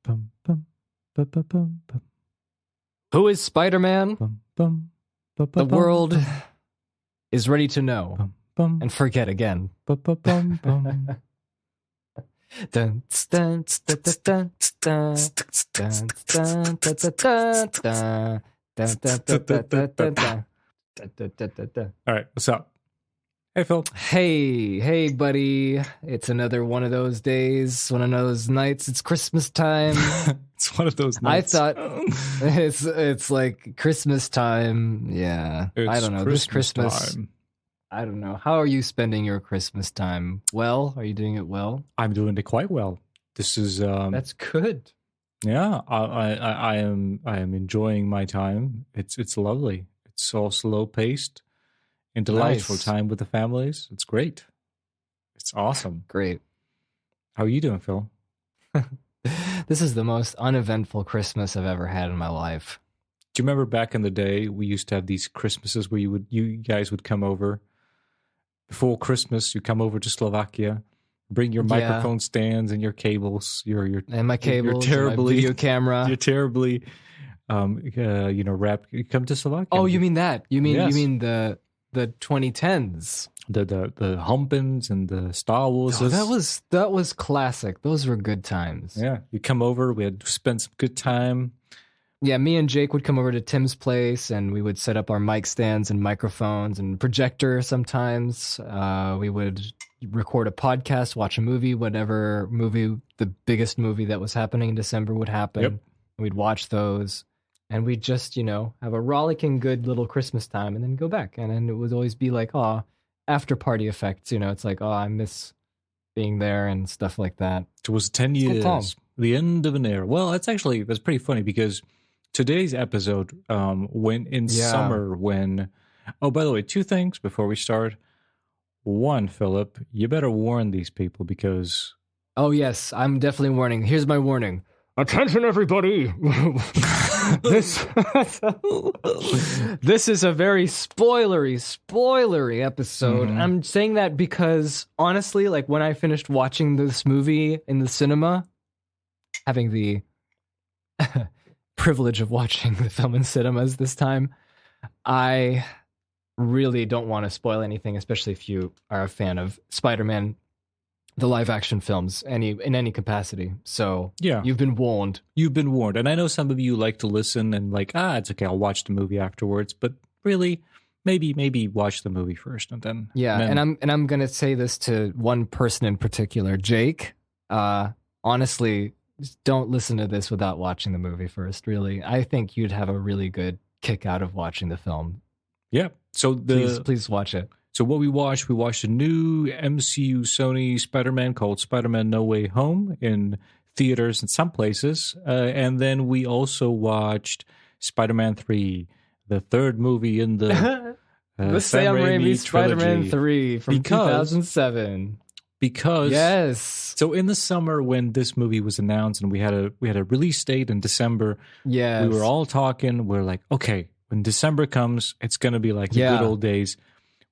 Bum, bum, bum, bum, bum, bum, Who is Spider-Man? bum, bum, bum, The bum, world bum, is ready to know bum, bum, and forget again. bum, bum, bum, bum. Dun, dun, dun, dun, dun, dun, dun, dun, dun, dun, dun, dun, dun, dun, dun, dun, dun. Dun, dun, dun, dun, dun. All right, what's up? Hey, Phil. Hey, buddy. It's another one of those days, one of those nights. It's Christmas time. It's one of those I nights. thought it's like Christmas time. Yeah. I don't know. This Christmas. time. I don't know. How are you spending your Christmas time? Well, are you doing it well? I'm doing it quite well. This is That's good. yeah. I am enjoying my time. It's lovely. It's all slow paced and delightful Nice. time with the families. It's great. It's awesome. Great. How are you doing, Phil? This is the most uneventful Christmas I've ever had in my life. Do you remember back in the day we used to have these Christmases where you guys would come over before Christmas? You come over to Slovakia, bring your Yeah. microphone stands and your cables, your And my cables, and terribly- my video camera. you're terribly wrapped. You come to Slovakia. Oh, you mean that? You Yes. mean the 2010s? the Humpins and the Star Wars? Oh, that was classic. Those were good times. Yeah, you come over. We had spent some good time. Yeah, me and Jake would come over to Tim's place, and we would set up our mic stands and microphones and projector sometimes. We would record a podcast, watch a movie, whatever movie, the biggest movie that was happening in December would happen. Yep. We'd watch those, and we'd just, have a rollicking good little Christmas time and then go back. And then it would always be like, after party effects, it's like, I miss being there and stuff like that. It was 10 good years, time. the end of an era. Well, that's pretty funny because today's episode went in Yeah. summer when. Oh, by the way, two things before we start. One, Philip, you better warn these people because Oh, yes, I'm definitely warning. Here's my warning. Attention, everybody! This is a very spoilery episode. Mhm. I'm saying that because, honestly, like, when I finished watching this movie in the cinema, having the privilege of watching the film in cinemas this time, I really don't want to spoil anything, especially if you are a fan of Spider-Man, the live-action films, in any capacity. So yeah, you've been warned. you've been warned. And I know some of you like to listen and like, it's okay, I'll watch the movie afterwards. But really, maybe watch the movie first and then And I'm gonna say this to one person in particular, Jake. Honestly, just don't listen to this without watching the movie first. Really, I think you'd have a really good kick out of watching the film. yeah. So Please watch it. So what we watched a new MCU Sony Spider-Man called Spider-Man No Way Home in theaters in some places. And then we also watched Spider-Man 3, the third movie in the The Sam Sam Raimi Spider-Man trilogy. 3 from Because- 2007. Because Yes. so in the summer when this movie was announced and we had a release date in December, Yes. we were all talking. We're like, okay, when December comes, it's going to be like the Yeah. good old days.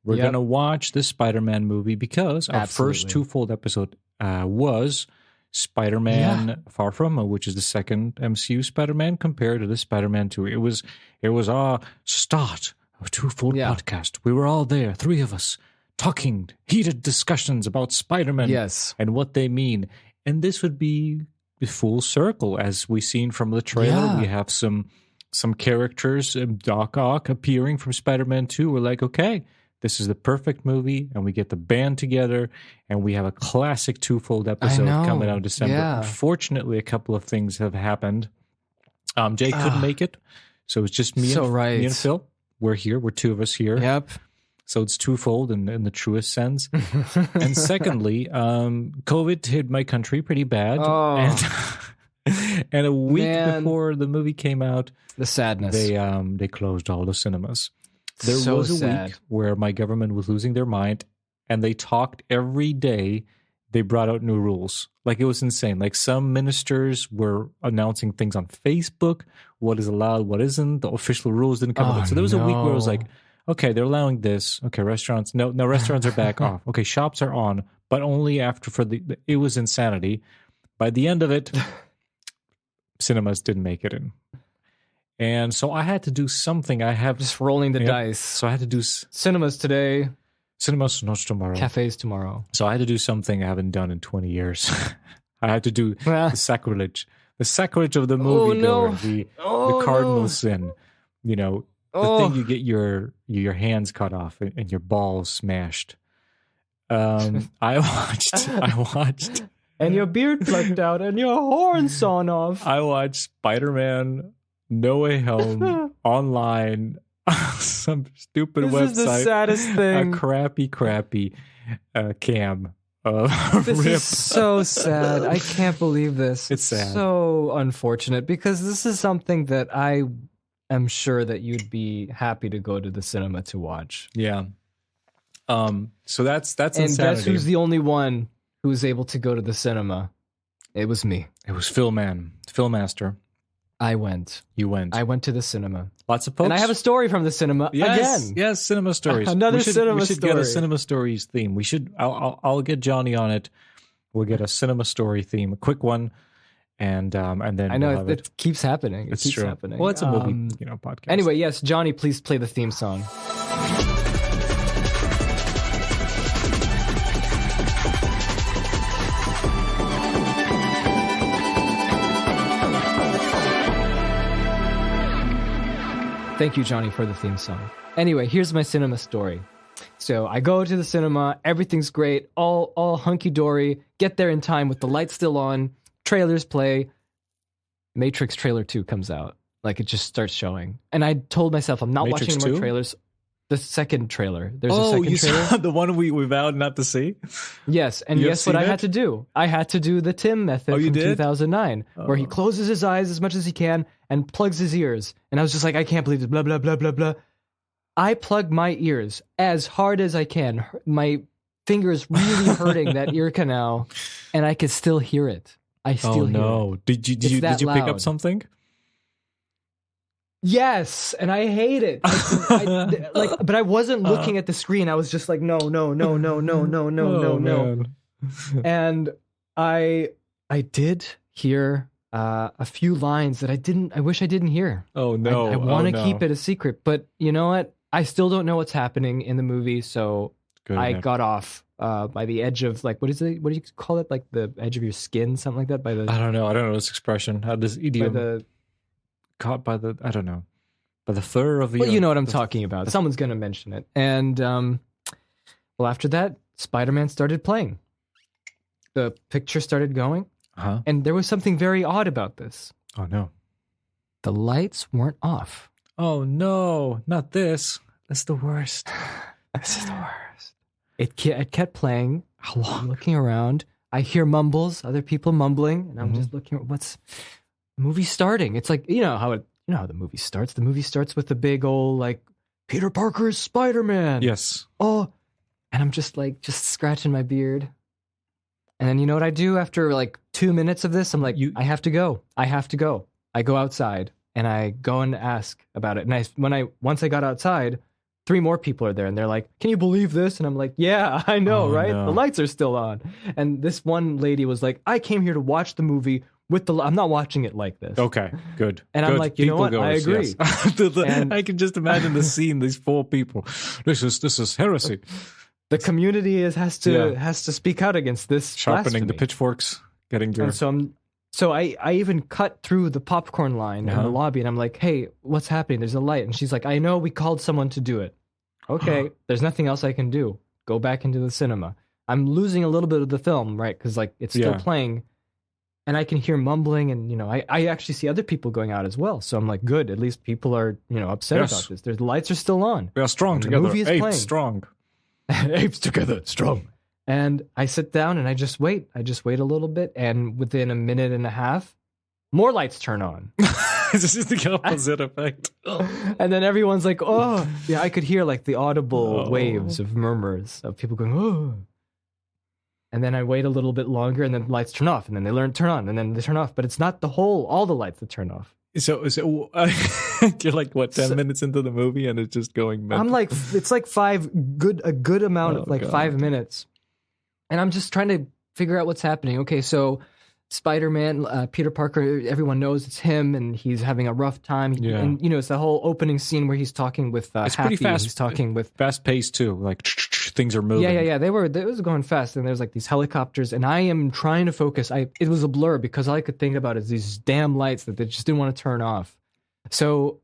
We're Yep. going to watch this Spider-Man movie because our first Absolutely. Twofold episode was Spider-Man Far From Home, which is the second MCU Spider-Man compared to the Spider-Man 2. It was our start of Twofold Yeah. podcast. We were all there, three of us, talking, heated discussions about Spider-Man Yes. and what they mean. And this would be the full circle, as we seen from the trailer. Yeah. We have some characters, Doc Ock appearing from Spider-Man 2. We're like, okay, this is the perfect movie, and we get the band together, and we have a classic Twofold episode know. coming out in December. Yeah. Unfortunately, a couple of things have happened. Jay couldn't make it, so it's just me, So and, right. me and Phil. We're here. We're two of us here. Yep. So it's Twofold in the truest sense. And secondly, COVID hit my country pretty bad. Oh. And a week Man. before the movie came out, The sadness. they closed all the cinemas. There So was a sad. week where my government was losing their mind, and they talked every day. They brought out new rules. Like, it was insane. Like, some ministers were announcing things on Facebook, what is allowed, what isn't. The official rules didn't come out. So there was a week where it was like, okay, they're allowing this. Okay, restaurants, no, restaurants are back off. Okay, shops are on, but only after it was insanity. By the end of it, cinemas didn't make it in. And so I had to do something. Just rolling the dice. So I had to do cinemas today. Cinemas not tomorrow. Cafes tomorrow. So I had to do something I haven't done in 20 years. I had to do the sacrilege. The sacrilege of the movie goer, the cardinal sin. You know, the thing you get your hands cut off and your balls smashed. I watched and your beard plucked out and your horn sawn off. I watched Spider-Man No Way Home online, some stupid website. This is the saddest thing. A crappy cam. This is so sad. I can't believe this. It's sad. So unfortunate because this is something that I am sure that you'd be happy to go to the cinema to watch. Yeah. So that's and insanity. Guess who's the only one who was able to go to the cinema? It was me. It was Philmaster. I went. You went. I went to the cinema. Lots of folks. And I have a story from the cinema again. Yes, cinema stories. Another cinema story. We should get a cinema stories theme. We should. I'll get Johnny on it. We'll get a cinema story theme, a quick one, and then I know it keeps happening. It's keeps true. happening. Well, it's a movie, podcast. Anyway, yes, Johnny, please play the theme song. Thank you, Johnny, for the theme song. Anyway, here's my cinema story. So I go to the cinema, everything's great, all hunky-dory, get there in time with the lights still on, trailers play, Matrix trailer 2 comes out. Like, it just starts showing. And I told myself, I'm not Matrix watching any more 2? trailers. The second trailer. There's a second trailer. Saw the one we vowed not to see? Yes, and You have guess what seen I it? had to do? I had to do the Tim method from did? 2009, where he closes his eyes as much as he can and plugs his ears. And I was just like, I can't believe this, blah, blah, blah, blah, blah. I plug my ears as hard as I can. My finger's really hurting that ear canal, and I could still hear it. I still hear it. Did you pick up loud. something? Yes, and I hate it. But I wasn't looking at the screen. I was just like, no. Man. And I did hear a few lines that I wish I didn't hear. Oh no! I want to keep it a secret, but you know what? I still don't know what's happening in the movie, so I got off by the edge of, like, what is it? What do you call it? Like the edge of your skin, something like that. I don't know this expression. How this idiom? Caught by the, I don't know, by the fur of the... Well, you know what I'm talking about. Someone's going to mention it. And, well, after that, Spider-Man started playing. The picture started going. Uh-huh. And there was something very odd about this. Oh, no. The lights weren't off. Oh, no. Not this. That's the worst. This is the worst. It kept playing. How long? I'm looking around. I hear mumbles, other people mumbling, and I'm just looking at what's... movie starting. It's like, you know how the movie starts. The movie starts with the big old, like, Peter Parker's Spider-Man. Yes. Oh, and I'm just scratching my beard. And then you know what I do after like 2 minutes of this? I'm like, I have to go. I go outside and I go and ask about it. And once I got outside, 3 more people are there and they're like, can you believe this? And I'm like, yeah, I know, right? No. The lights are still on. And this one lady was like, I came here to watch the movie I'm not watching it like this. Okay, good. And good. I'm like, you know what? I agree. Yes. And I can just imagine the scene. These 4 people. This is heresy. The community has to speak out against this. Sharpening blasphemy. the pitchforks, getting your. And so I even cut through the popcorn line in the lobby, and I'm like, hey, what's happening? There's a light, and she's like, I know we called someone to do it. Okay, there's nothing else I can do. Go back into the cinema. I'm losing a little bit of the film, right? Because like it's still playing. And I can hear mumbling, and I actually see other people going out as well. So I'm like, good. At least people are upset about this. The lights are still on. We are strong together. The movie is playing. Strong. Apes together, strong. And I sit down and I just wait. I just wait a little bit, and within a minute and a half, more lights turn on. This is the opposite effect. And then everyone's like, oh, yeah. I could hear like the audible waves of murmurs of people going, oh. And then I wait a little bit longer, and then the lights turn off, and then they turn on, and then they turn off. But it's not all the lights that turn off. So you're like, what, 10 minutes into the movie, and it's just going mental. I'm like, it's like a good amount of 5 minutes. And I'm just trying to figure out what's happening. Okay, so Spider-Man, Peter Parker, everyone knows it's him, and he's having a rough time. Yeah. And, it's the whole opening scene where he's talking with It's Happy. pretty fast. He's talking with... Fast paced, too. Like, things are moving. Yeah. It was going fast, and there's like these helicopters, and I am trying to focus. It was a blur because all I could think about is these damn lights that they just didn't want to turn off. So,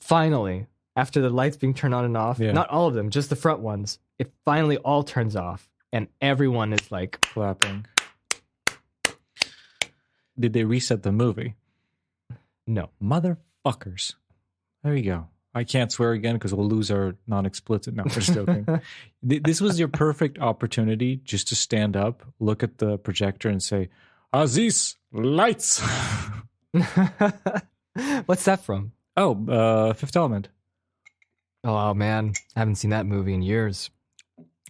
finally, after the lights being turned on and off, not all of them, just the front ones, it finally all turns off, and everyone is like... clapping. Did they reset the movie? No. Motherfuckers. There you go. I can't swear again because we'll lose our non-explicit. No, I'm just joking. This was your perfect opportunity just to stand up, look at the projector and say, Aziz, lights. What's that from? Oh, Fifth Element. Oh, man. I haven't seen that movie in years.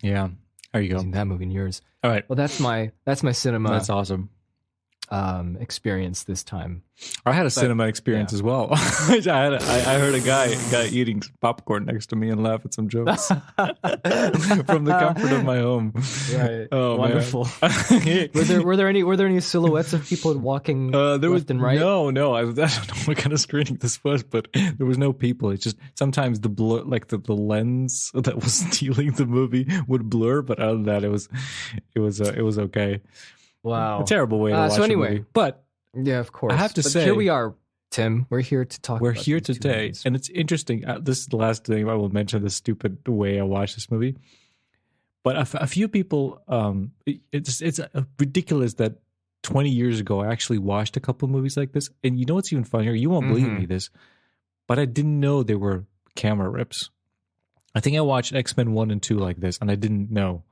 Yeah. There you go. I haven't seen that movie in years. All right. Well, that's my cinema. That's awesome. Experience this time. I had a cinema experience as well. I heard a guy eating popcorn next to me and laugh at some jokes from the comfort of my home. Right. Oh, wonderful. were there any silhouettes of people walking left and right? No. I don't know what kind of screening this was, but there was no people. It's just sometimes the blur, like the lens that was stealing the movie would blur, but other than that, it was okay. Wow. A terrible way to watch so anyway, a movie. But yeah, of course. I have to say, here we are, Tim. We're here to talk. We're here today, and it's interesting. This is the last thing I will mention. The stupid way I watched this movie, but a few people, it's ridiculous that 20 years ago I actually watched a couple movies like this. And you know what's even funnier? You won't believe me this, but I didn't know they were camera rips. I think I watched X-Men 1 and 2 like this, and I didn't know.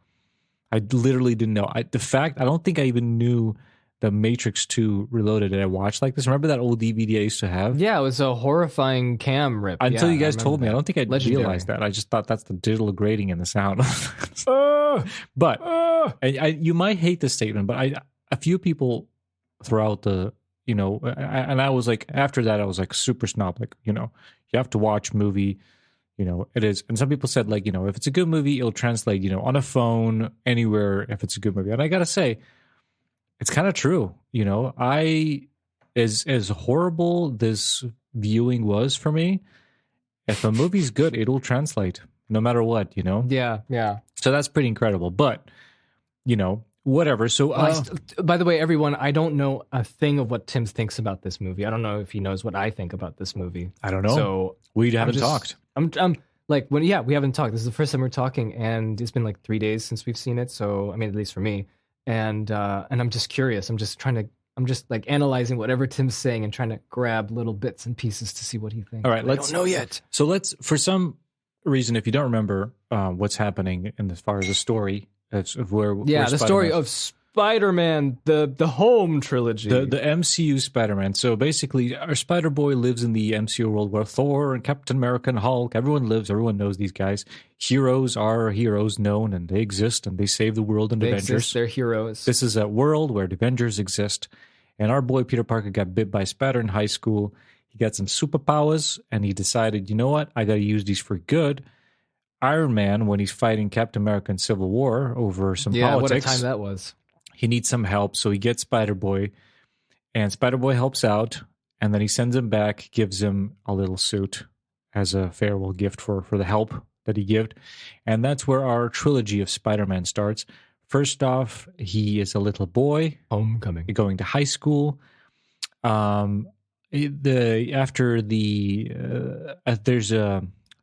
I literally didn't know. I don't think I even knew the Matrix 2 Reloaded that I watched like this. Remember that old DVD I used to have? Yeah, it was a horrifying cam rip. Until you guys told me. I don't think I realized that. I just thought that's the digital grating in the sound. But you might hate this statement, but a few people throughout the, and I was like, after that, I was like super snob. Like, you have to watch movie. It is. And some people said, like, if it's a good movie, it'll translate, on a phone, anywhere, if it's a good movie. And I got to say, it's kind of true. As horrible this viewing was for me, if a movie's good, it'll translate no matter what, Yeah. So that's pretty incredible. But, whatever. So, by the way, everyone, I don't know a thing of what Tim thinks about this movie. I don't know if he knows what I think about this movie. I don't know. So we haven't talked. I'm like, we haven't talked. This is the first time we're talking, and it's been like 3 days since we've seen it. So, I mean, at least for me, and I'm just curious. I'm just like analyzing whatever Tim's saying and trying to grab little bits and pieces to see what he thinks. All right, I don't know yet. So for some reason, if you don't remember what's happening in as far as the story, that's where the story of Spider-Man, the home trilogy. The MCU Spider-Man. So basically, our Spider-Boy lives in the MCU world where Thor and Captain America and Hulk, everyone knows these guys. Heroes are heroes known, and they exist, and they save the world and Avengers. They're heroes. This is a world where the Avengers exist. And our boy Peter Parker got bit by a spider in high school. He got some superpowers, and he decided, you know what? I got to use these for good. Iron Man, when he's fighting Captain America in Civil War over some politics. What a time that was. He needs some help, so he gets Spider-Boy, and Spider-Boy helps out, and then he sends him back, gives him a little suit as a farewell gift for the help that he gave. And that's where our trilogy of Spider-Man starts. First off, he is a little boy. Homecoming. Going to high school.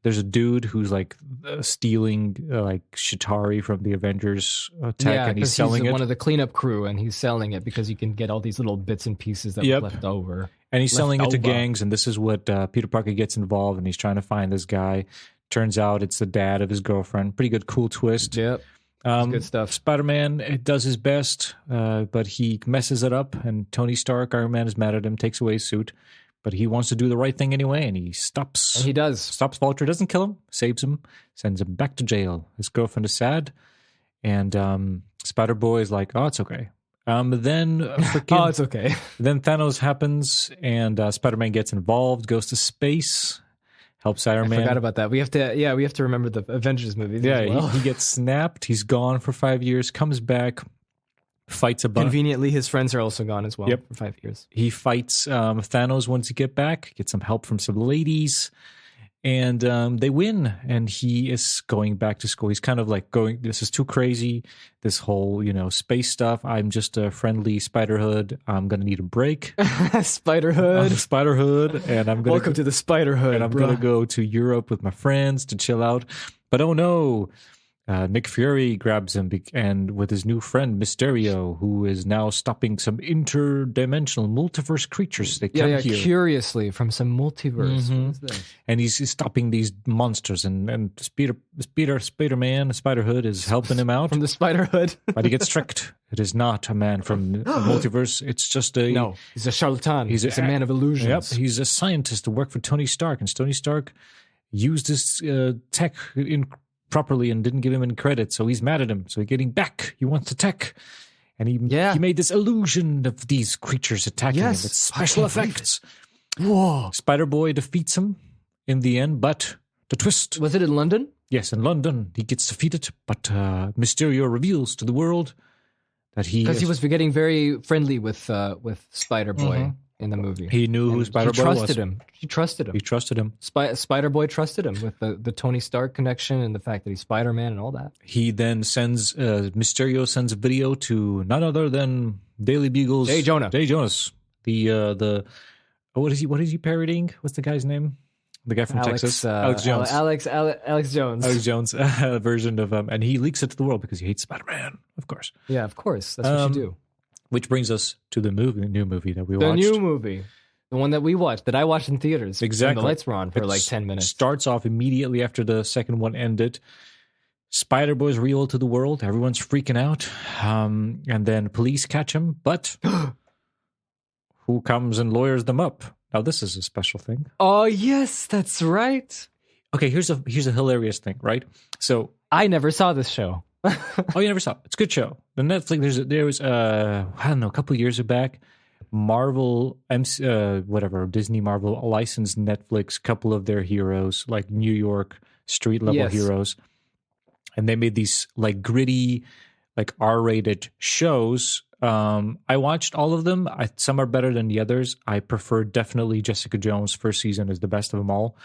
There's a dude who's like stealing like Chitauri from the Avengers tech, and he's selling it. One of the cleanup crew, and he's selling it because you can get all these little bits and pieces that were left over. And he's selling it to gangs, and this is what Peter Parker gets involved, and he's trying to find this guy. Turns out it's the dad of his girlfriend. Pretty good, cool twist. Yep. Good stuff. Spider-Man does his best, but he messes it up, and Tony Stark, Iron Man, is mad at him, takes away his suit. But he wants to do the right thing anyway, and he stops. And he does. Stops Vulture, doesn't kill him, saves him, sends him back to jail. His girlfriend is sad, and Spider-Boy is like, oh, it's okay. Then it's okay. Then Thanos happens, and Spider-Man gets involved, goes to space, helps Iron Man. I forgot about that. We have to remember the Avengers movies. Yeah, as well. he gets snapped. He's gone for 5 years, comes back, fights a bunch. Conveniently, his friends are also gone as well for 5 years. He fights Thanos once he get back, gets some help from some ladies, and they win. And he is going back to school. He's kind of like going, this is too crazy, this whole, space stuff. I'm just a friendly Spider-Hood. I'm going to need a break. Spider-Hood. I'm a Spider-Hood, and I'm going Welcome to the Spider-Hood, and I'm going to go to Europe with my friends to chill out. But oh no, Nick Fury grabs him and with his new friend Mysterio, who is now stopping some interdimensional multiverse creatures. They come here curiously from some multiverse. What is this? And he's stopping these monsters, and Spider-Man, Spider-Hood is helping him out from the Spider-Hood. But he gets tricked. It is not a man from the multiverse. It's just he's a charlatan. He's a man of illusions. Yep, he's a scientist to work for Tony Stark, and Tony Stark used his tech properly and didn't give him any credit, so he's mad at him. So he's getting back. He wants the tech, and he made this illusion of these creatures attacking him with special effects. Whoa! Spider-Boy defeats him in the end, but the twist. Was it in London? Yes, in London. He gets defeated, but Mysterio reveals to the world that he was getting very friendly with Spider-Boy. In the movie, he knew who Spider-Boy was. He trusted him. Spider-Boy trusted him with the Tony Stark connection and the fact that he's Spider-Man and all that. He then Mysterio sends a video to none other than Daily Beagle's Jay Jonas. The what is he parodying? What's the guy's name? The guy from Texas, Alex Jones. Alex Jones. Alex Jones version of and he leaks it to the world because he hates Spider-Man, of course. Yeah, of course. That's what you do. Which brings us to the new movie that we watched. The new movie. The one that we watched, that I watched in theaters. Exactly. The lights were on for like 10 minutes. Starts off immediately after the second one ended. Spider-Boy's real to the world. Everyone's freaking out. And then police catch him. But who comes and lawyers them up? Now, this is a special thing. Oh, yes, that's right. Okay, here's a hilarious thing, right? So I never saw this show. Oh, you never saw it? It's a good show. The Netflix. There was I don't know, a couple of years back, Marvel, Disney Marvel licensed Netflix couple of their heroes, like New York street level heroes, and they made these like gritty, like R-rated shows. I watched all of them. Some are better than the others. I prefer definitely Jessica Jones' first season is the best of them all.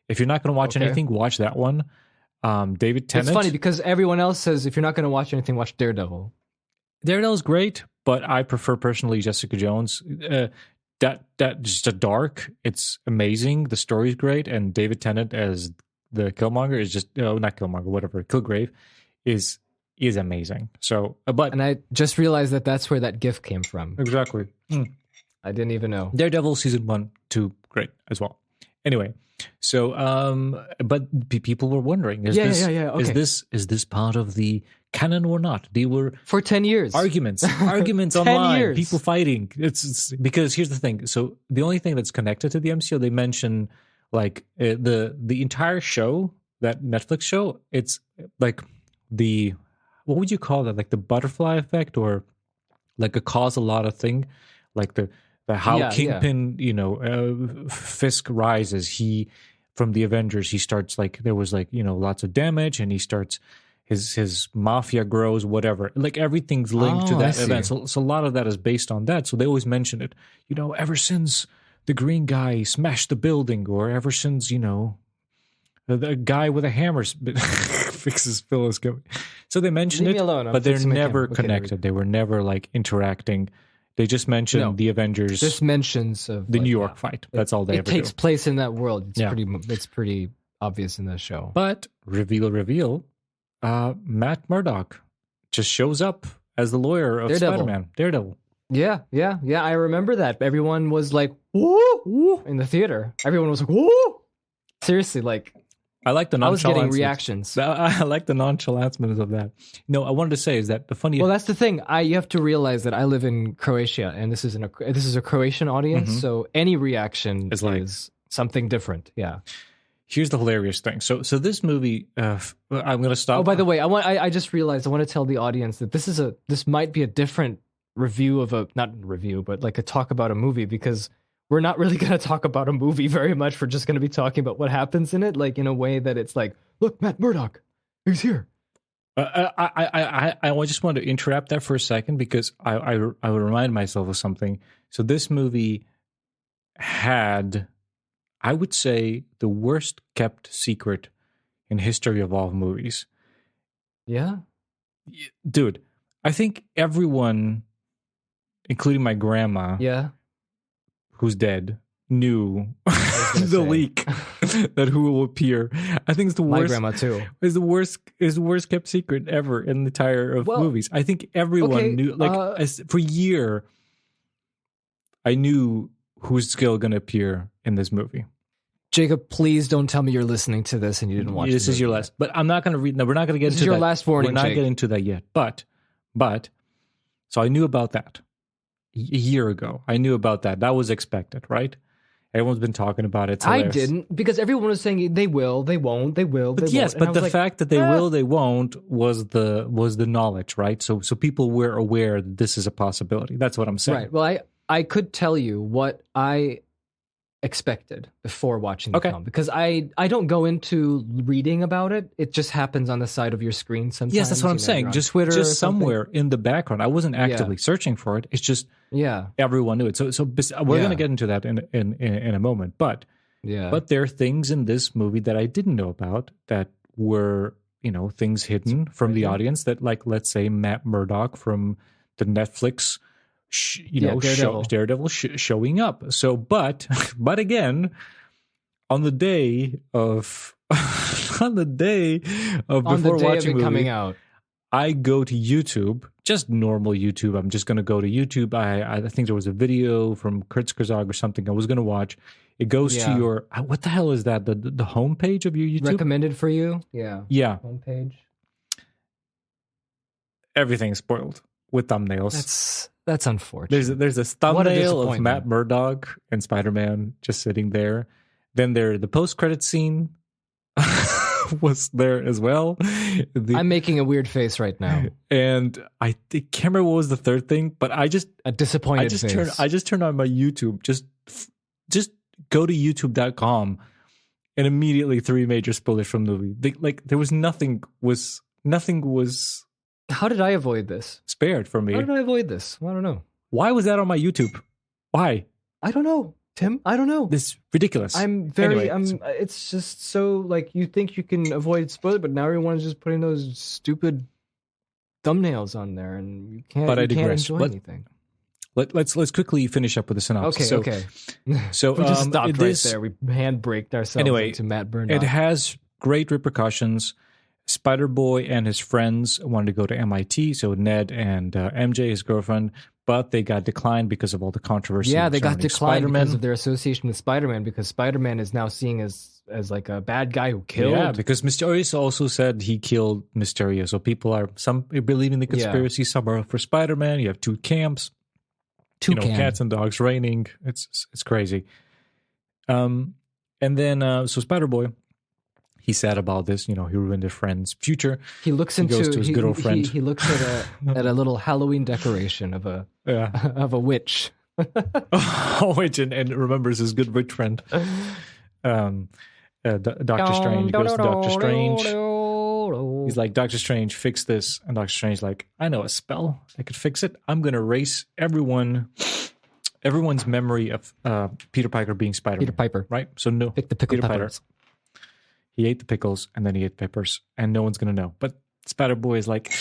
If you're not going to watch anything, watch that one. David Tennant. It's funny because everyone else says if you're not going to watch anything, watch Daredevil. Daredevil's great, but I prefer personally Jessica Jones. That just a dark. It's amazing. The story's great, and David Tennant as the Killmonger is just not Killmonger, whatever, Kilgrave is amazing. So, and I just realized that's where that GIF came from. Exactly. I didn't even know. Daredevil season 1, 2, great as well. Anyway. So, but people were wondering, okay. Is this part of the canon or not? They were for 10 years arguments online, years. People fighting. It's because here's the thing. So the only thing that's connected to the MCU, they mention like the entire show, that Netflix show. It's like what would you call that? Like the butterfly effect, or like a cause a lot of thing, like the how Kingpin, Fisk rises. He from the Avengers, he starts like there was like lots of damage, and he starts his mafia grows, whatever. Like everything's linked to that event. So a lot of that is based on that. So they always mention it. Ever since the green guy smashed the building, or ever since the guy with a hammer fixes Phyllis. So they mention it, but they're never connected. They were never like interacting. They just mentioned the Avengers. Just mentions of the New York fight. That's all they ever do. It takes place in that world. It's pretty obvious in the show. But reveal, Matt Murdock just shows up as the lawyer of Spider-Man. Daredevil. Yeah. I remember that. Everyone was like, woo, woo, in the theater. Everyone was like, woo. Seriously, like. I like the nonchalance. I was getting reactions. I like the nonchalance of that. I wanted to say is that the funny. Well, that's the thing. You have to realize that I live in Croatia, and this is a Croatian audience, so any reaction is something different. Yeah. Here's the hilarious thing. So this movie, I'm going to stop. Oh, by the way, I just realized I want to tell the audience that this might be a different review of not review, but like a talk about a movie, because we're not really going to talk about a movie very much. We're just going to be talking about what happens in it, like in a way that it's like, look, Matt Murdock, he's here. I just want to interrupt that for a second because I would remind myself of something. So this movie had, I would say, the worst kept secret in history of all movies. Yeah, Dude, I think everyone, including my grandma, yeah. who's dead, knew gonna the say. leak that who will appear. I think it's the My worst. grandma too. Is the worst kept secret ever in the entire of Well, movies. I think everyone okay, knew. Like for a year, I knew who's still going to appear in this movie. Jacob, please don't tell me you're listening to this and you didn't watch. This is your last. But I'm not going to read. No, we're not going to get This into is your that. last warning. We're not Jake. getting into that yet. But so I knew about that a year ago. I knew about that. That was expected, right? Everyone's been talking about it. It's I hilarious. didn't, because everyone was saying they will, they won't, they will, But they yes, won't. And but I the was like, fact that they will, they won't was the knowledge, right? So people were aware that this is a possibility. That's what I'm saying. right. Well, I could tell you what I expected before watching the film, because I don't go into reading about it. It just happens on the side of your screen sometimes. Yes, that's what I'm you're saying. on Just Twitter, or just something. somewhere in the background. I wasn't actively searching for it. It's just everyone knew it. So we're going to get into that in a moment. But there are things in this movie that I didn't know about that were, things hidden from the audience that, like, let's say Matt Murdock from the Netflix, Daredevil showing up. So, but again, on the day of before watching movie coming out, I go to YouTube, just normal YouTube. I'm just going to go to YouTube. I think there was a video from Kurt Skrzag or something I was going to watch. It goes to your, what the hell is that? The homepage of your YouTube? Recommended for you? Yeah. Homepage. Everything's spoiled with thumbnails. That's unfortunate. There's this thumbnail of Matt Murdock and Spider-Man just sitting there. Then the post-credit scene was there as well. I'm making a weird face right now. And I can't remember what was the third thing, but a disappointed face. I just turned on my YouTube. Just go to youtube.com and immediately 3 major spoilers from the movie. There was nothing was How did I avoid this? Spared from me. How did I avoid this? I don't know. Why was that on my YouTube? Why? I don't know, Tim. I don't know. This is ridiculous. It's just so, like, you think you can avoid spoiler, but now everyone's just putting those stupid thumbnails on there, and you can't. But I digress. Can't enjoy anything. Let's quickly finish up with the synopsis. Okay. So we just stopped right there. We handbraked ourselves into Matt Murdock. It has great repercussions. Spider-Boy and his friends wanted to go to MIT, so Ned and MJ, his girlfriend, but they got declined because of all the controversy. Yeah, they got declined because of their association with Spider-Man, because Spider-Man is now seen as like a bad guy who killed. Yeah, because Mysterio also said he killed Mysterio. So people are believing the conspiracy. Some are for Spider-Man. You have two camps. Cats and dogs raining. It's crazy. And then so Spider-Boy, he's sad about this. He ruined his friend's future. He looks goes to his good old friend. He looks at a little Halloween decoration of a witch. Witch, and remembers his good witch friend. Doctor Strange. He goes to Doctor Strange. He's like, Doctor Strange, fix this. And Doctor Strange's like, I know a spell that could fix it. I'm going to erase everyone's memory of Peter Piper being Spider-Man. Peter Piper. Right? So no. Pick the pickle peppers. He ate the pickles, and then he ate peppers, and no one's going to know. But Spider-Boy is like,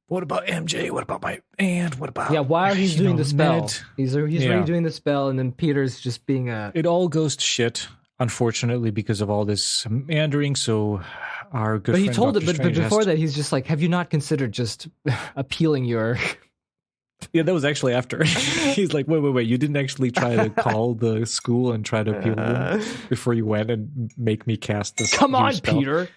what about MJ? What about my aunt? What about... Yeah, while he's doing the spell. Ned? He's redoing the spell, and then Peter's just being a... It all goes to shit, unfortunately, because of all this meandering, so our good friend... But he told Dr. it, but before that, he's just like, have you not considered just appealing your... Yeah, that was actually after. He's like, wait, you didn't actually try to call the school and try to appeal to them before you went and make me cast this. Come on, spell. Peter.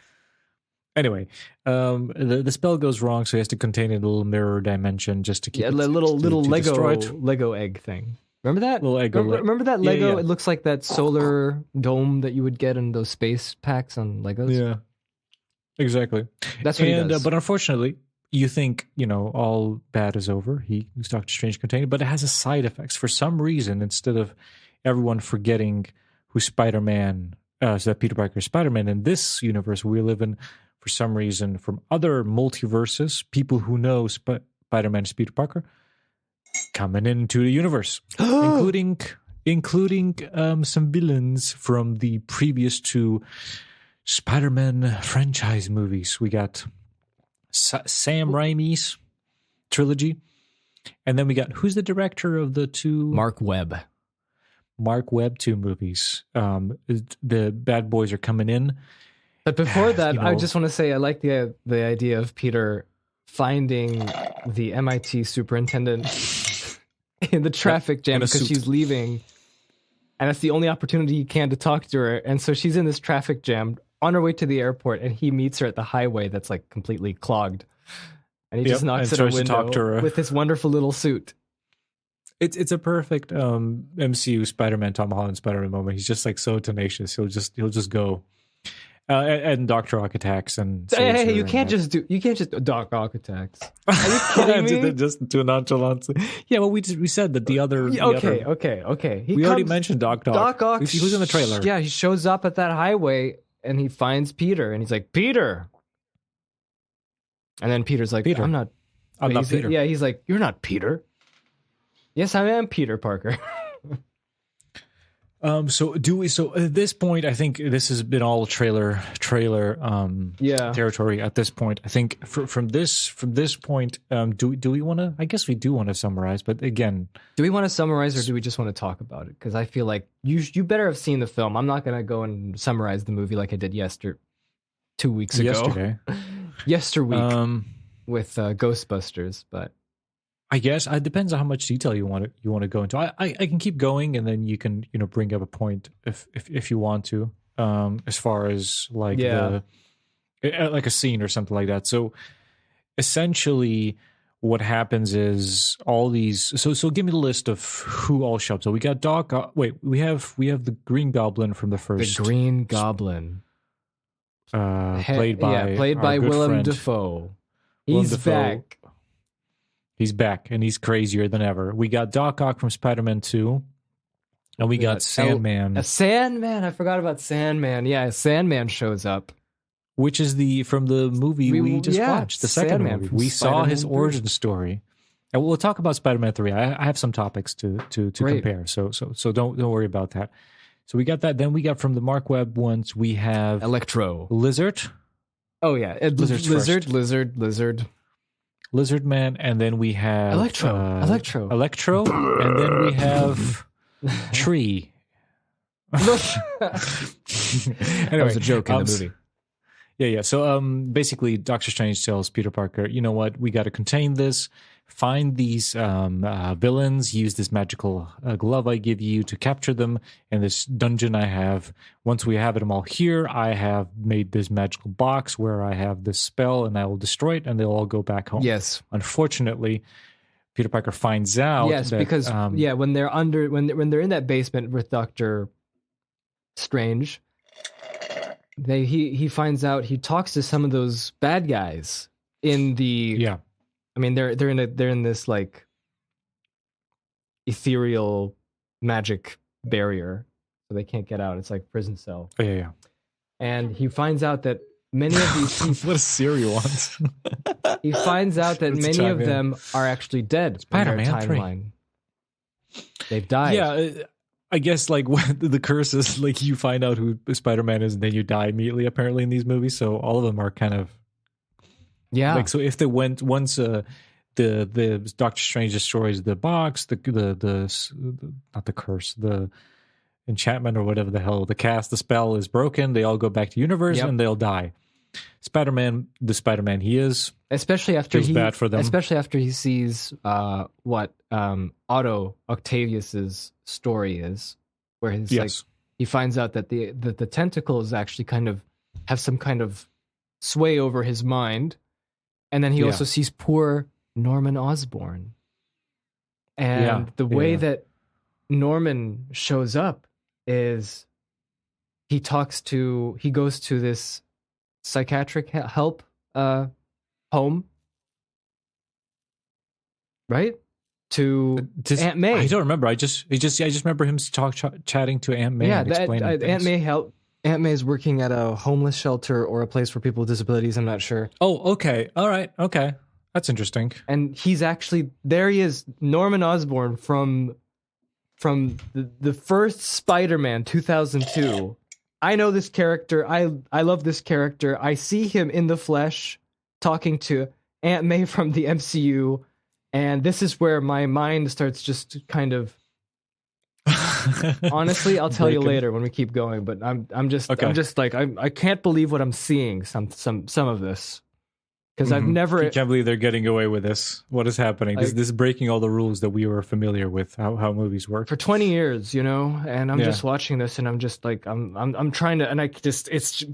Anyway, the spell goes wrong, so he has to contain it in a little mirror dimension just to keep it, little to Lego egg thing. Remember that? Little egg. Remember that Lego? Yeah. It looks like that solar dome that you would get in those space packs on Legos. Yeah, exactly. That's what he does. But unfortunately, you think, all bad is over. He was Doctor Strange contained, but it has a side effects. For some reason, instead of everyone forgetting who Spider-Man, so that Peter Parker is Spider-Man, in this universe we live in, for some reason, from other multiverses, people who know Spider-Man is Peter Parker, coming into the universe, including some villains from the previous 2 Spider-Man franchise movies. We got Sam Raimi's Trilogy, and then we got, who's the director of the 2? Mark Webb 2 movies. The bad boys are coming in. But before that, I just want to say I like the idea of Peter finding the MIT superintendent in the traffic jam because she's leaving, and that's the only opportunity he can to talk to her. And so she's in this traffic jam on her way to the airport, and he meets her at the highway that's like completely clogged, and he just knocks at her window with this wonderful little suit. It's a perfect MCU Spider-Man, Tom Holland Spider-Man moment. He's just like so tenacious. He'll just go. And Dr. Ock attacks and hey, you can't just Doc Ock attacks. Are you kidding me? Just too nonchalantly. Yeah, well, we said that the other. Okay. We already mentioned Doc Ock. Doc Ock. He was in the trailer. Yeah, he shows up at that highway and he finds Peter and he's like, Peter. And then Peter's like, Peter. I'm not Peter. Yeah, he's like, you're not Peter. Yes, I am Peter Parker. So at this point, I think this has been all trailer territory at this point. I think from this point, do we want to? I guess we do want to summarize, but again, do we want to summarize or do we just want to talk about it? Because I feel like you better have seen the film. I'm not gonna go and summarize the movie like I did 2 weeks ago. Yesterweek with Ghostbusters, but. I guess it depends on how much detail you want to go into. I can keep going, and then you can bring up a point if you want to, as far as like like a scene or something like that. So essentially, what happens is all these. So give me the list of who all show up. So we got Doc. We have the Green Goblin from the first. The Green Goblin, played by Willem Dafoe. He's back. He's back, and he's crazier than ever. We got Doc Ock from Spider-Man 2, and we got Sandman. Sandman! I forgot about Sandman. Yeah, Sandman shows up. Which is from the movie we just watched, the second Sandman movie. We saw his 3. origin story. And we'll talk about Spider-Man 3. I have some topics to compare, so don't worry about that. So we got that. Then we got from the Mark Webb ones, we have... Electro. Lizard. Oh, yeah. Lizard. Lizard Man, and then we have Electro, and then we have Tree. That was a joke in the movie. Yeah. So basically, Doctor Strange tells Peter Parker, you know what, we got to contain this. Find these villains, use this magical glove I give you to capture them in this dungeon I have. Once we have them all here, I have made this magical box where I have this spell, and I will destroy it, and they'll all go back home. Yes. Unfortunately, Peter Parker finds out. Yes, that, because when they're when they're in that basement with Doctor Strange, he finds out. He talks to some of those bad guys in the I mean, they're in this like ethereal magic barrier, so they can't get out. It's like prison cell. Oh, yeah. And he finds out that many of these people, what a Siri wants. He finds out that many of them are actually dead. Spider-Man timeline. 3. They've died. Yeah, I guess like when the curse is like you find out who Spider-Man is and then you die immediately. Apparently in these movies, so all of them are kind of. Yeah. Like, so if they went once the Doctor Strange destroys the box, the not the curse, the enchantment or whatever the hell, the spell is broken, they all go back to universe and they'll die. Spider-Man, the Spider-Man he is, especially after bad for them. Especially after he sees what Otto Octavius's story is, where he's like he finds out that the tentacles actually kind of have some kind of sway over his mind. And then he also sees poor Norman Osborn. And the way that Norman shows up is he goes to this psychiatric help home, right? To Aunt May. I don't remember. I just remember him chatting to Aunt May. Yeah, and explaining Aunt May Aunt May is working at a homeless shelter or a place for people with disabilities. I'm not sure. Oh, okay. All right. Okay. That's interesting. And he's actually there. He is Norman Osborn from the first Spider-Man 2002. I know this character. I love this character. I see him in the flesh talking to Aunt May from the MCU, and this is where my mind starts just kind of. Honestly, I'll tell you later when we keep going. But I'm just like I can't believe what I'm seeing. Some of this. Because I've never... I can't believe they're getting away with this. What is happening? This is breaking all the rules that we were familiar with, how movies work. For 20 years, and I'm just watching this, and I'm just like, I'm trying to, and I just,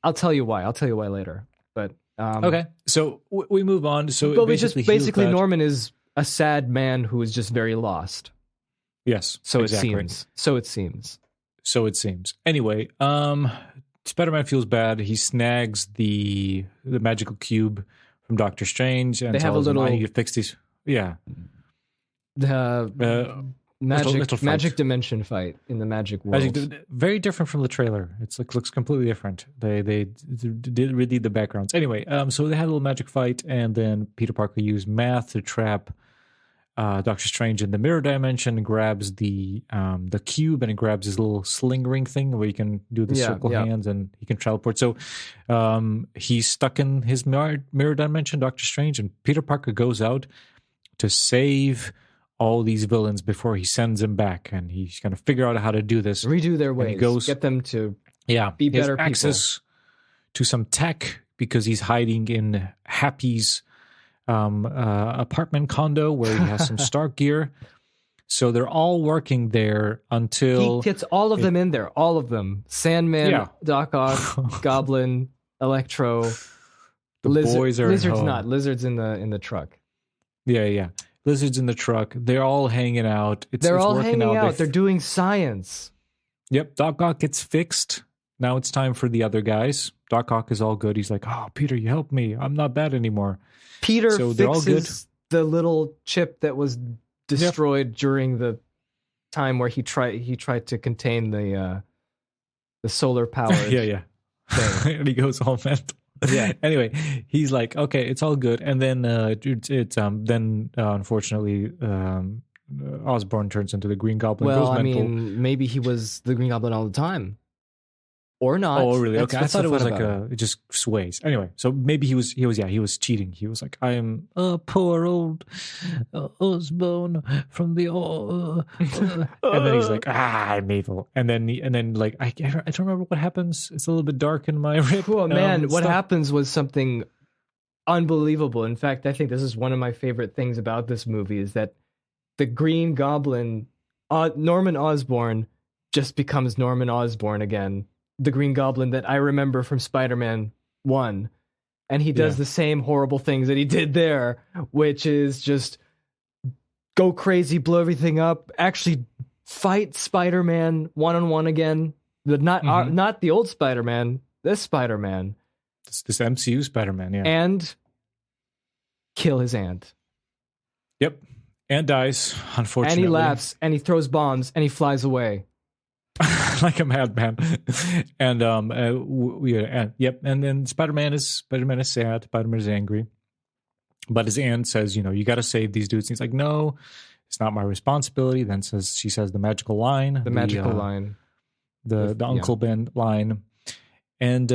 I'll tell you why. I'll tell you why later. But okay, so we move on. So but basically, Norman is a sad man who is just very lost. Yes, so exactly. it seems. Anyway, Spider-Man feels bad. He snags the magical cube from Doctor Strange and tells him, I need to fix these. Yeah. The magic dimension fight in the magic world. Very different from the trailer. It's looks completely different. They did really the backgrounds. Anyway, so they had a little magic fight, and then Peter Parker used math to trap Doctor Strange in the mirror dimension, and grabs the cube, and it grabs his little sling ring thing where you can do the circle hands and he can teleport. So he's stuck in his mirror dimension, Doctor Strange, and Peter Parker goes out to save all these villains before he sends them back, and he's going to figure out how to do this. Redo their ways. Get them to be better people. Access to some tech because he's hiding in Happy's apartment condo where he has some Stark gear. So they're all working there until he gets all of them in there. All of them: Sandman, Doc Ock, Goblin, Electro. Boys are Lizard's not. Lizard's in the truck. Yeah. Lizard's in the truck. They're all hanging out. They're all hanging out. They're doing science. Yep. Doc Ock gets fixed. Now it's time for the other guys. Doc Ock is all good. He's like, "Oh, Peter, you helped me. I'm not bad anymore." Peter fixes the little chip that was destroyed during the time where he tried to contain the solar power. Yeah. And he goes all mental. Yeah. Anyway, he's like, okay, it's all good. And then unfortunately Osborn turns into the Green Goblin. Well, I mean, maybe he was the Green Goblin all the time. Or not. Oh, really? Okay. I thought it was like it just sways. Anyway, so maybe he was cheating. He was like, I am a poor old Osborn from the and then he's like, I'm evil. And then like I don't remember what happens. It's a little bit dark in my rip. Oh man, what happens was something unbelievable. In fact, I think this is one of my favorite things about this movie is that the Green Goblin, Norman Osborn, just becomes Norman Osborn again. The Green Goblin that I remember from Spider-Man 1. And he does the same horrible things that he did there, which is just go crazy, blow everything up, actually fight Spider-Man one-on-one again. Not the old Spider-Man, this Spider-Man. This MCU Spider-Man, yeah. And kill his aunt. Yep. And dies, unfortunately. And he laughs, and he throws bombs, and he flies away. Like a madman. And and then Spider-Man is sad. Spider-Man is angry, but his aunt says, you got to save these dudes. And he's like, no, it's not my responsibility. Then she says the magical line, the Uncle Ben line, and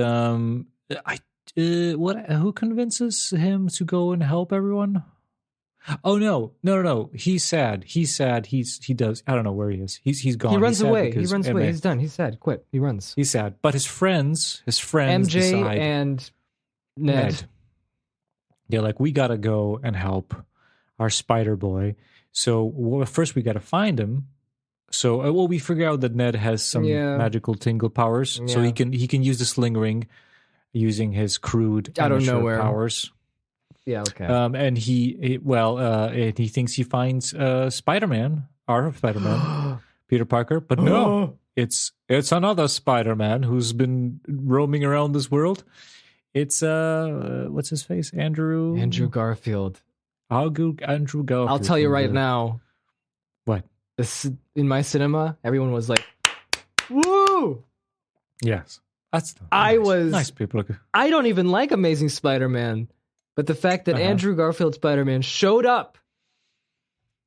who convinces him to go and help everyone? Oh no! He's sad. He does. I don't know where he is. He's gone. He runs away. He's done. He's sad. Quit. He runs. He's sad. But his friends MJ decide, and Ned. They're like, we gotta go and help our Spider Boy. So first we gotta find him. So we figure out that Ned has some magical tingle powers, so he can use the sling ring using his crude amateur powers. Yeah, okay. And he thinks he finds Spider-Man, our Spider-Man, Peter Parker, but no, it's another Spider-Man who's been roaming around this world. It's what's his face? Andrew Garfield. Andrew Garfield. I'll tell you right now. What? In my cinema, everyone was like, "Woo!" Yes. That's I nice. was Nice people. I don't even like Amazing Spider-Man, but the fact that Andrew Garfield Spider-Man showed up,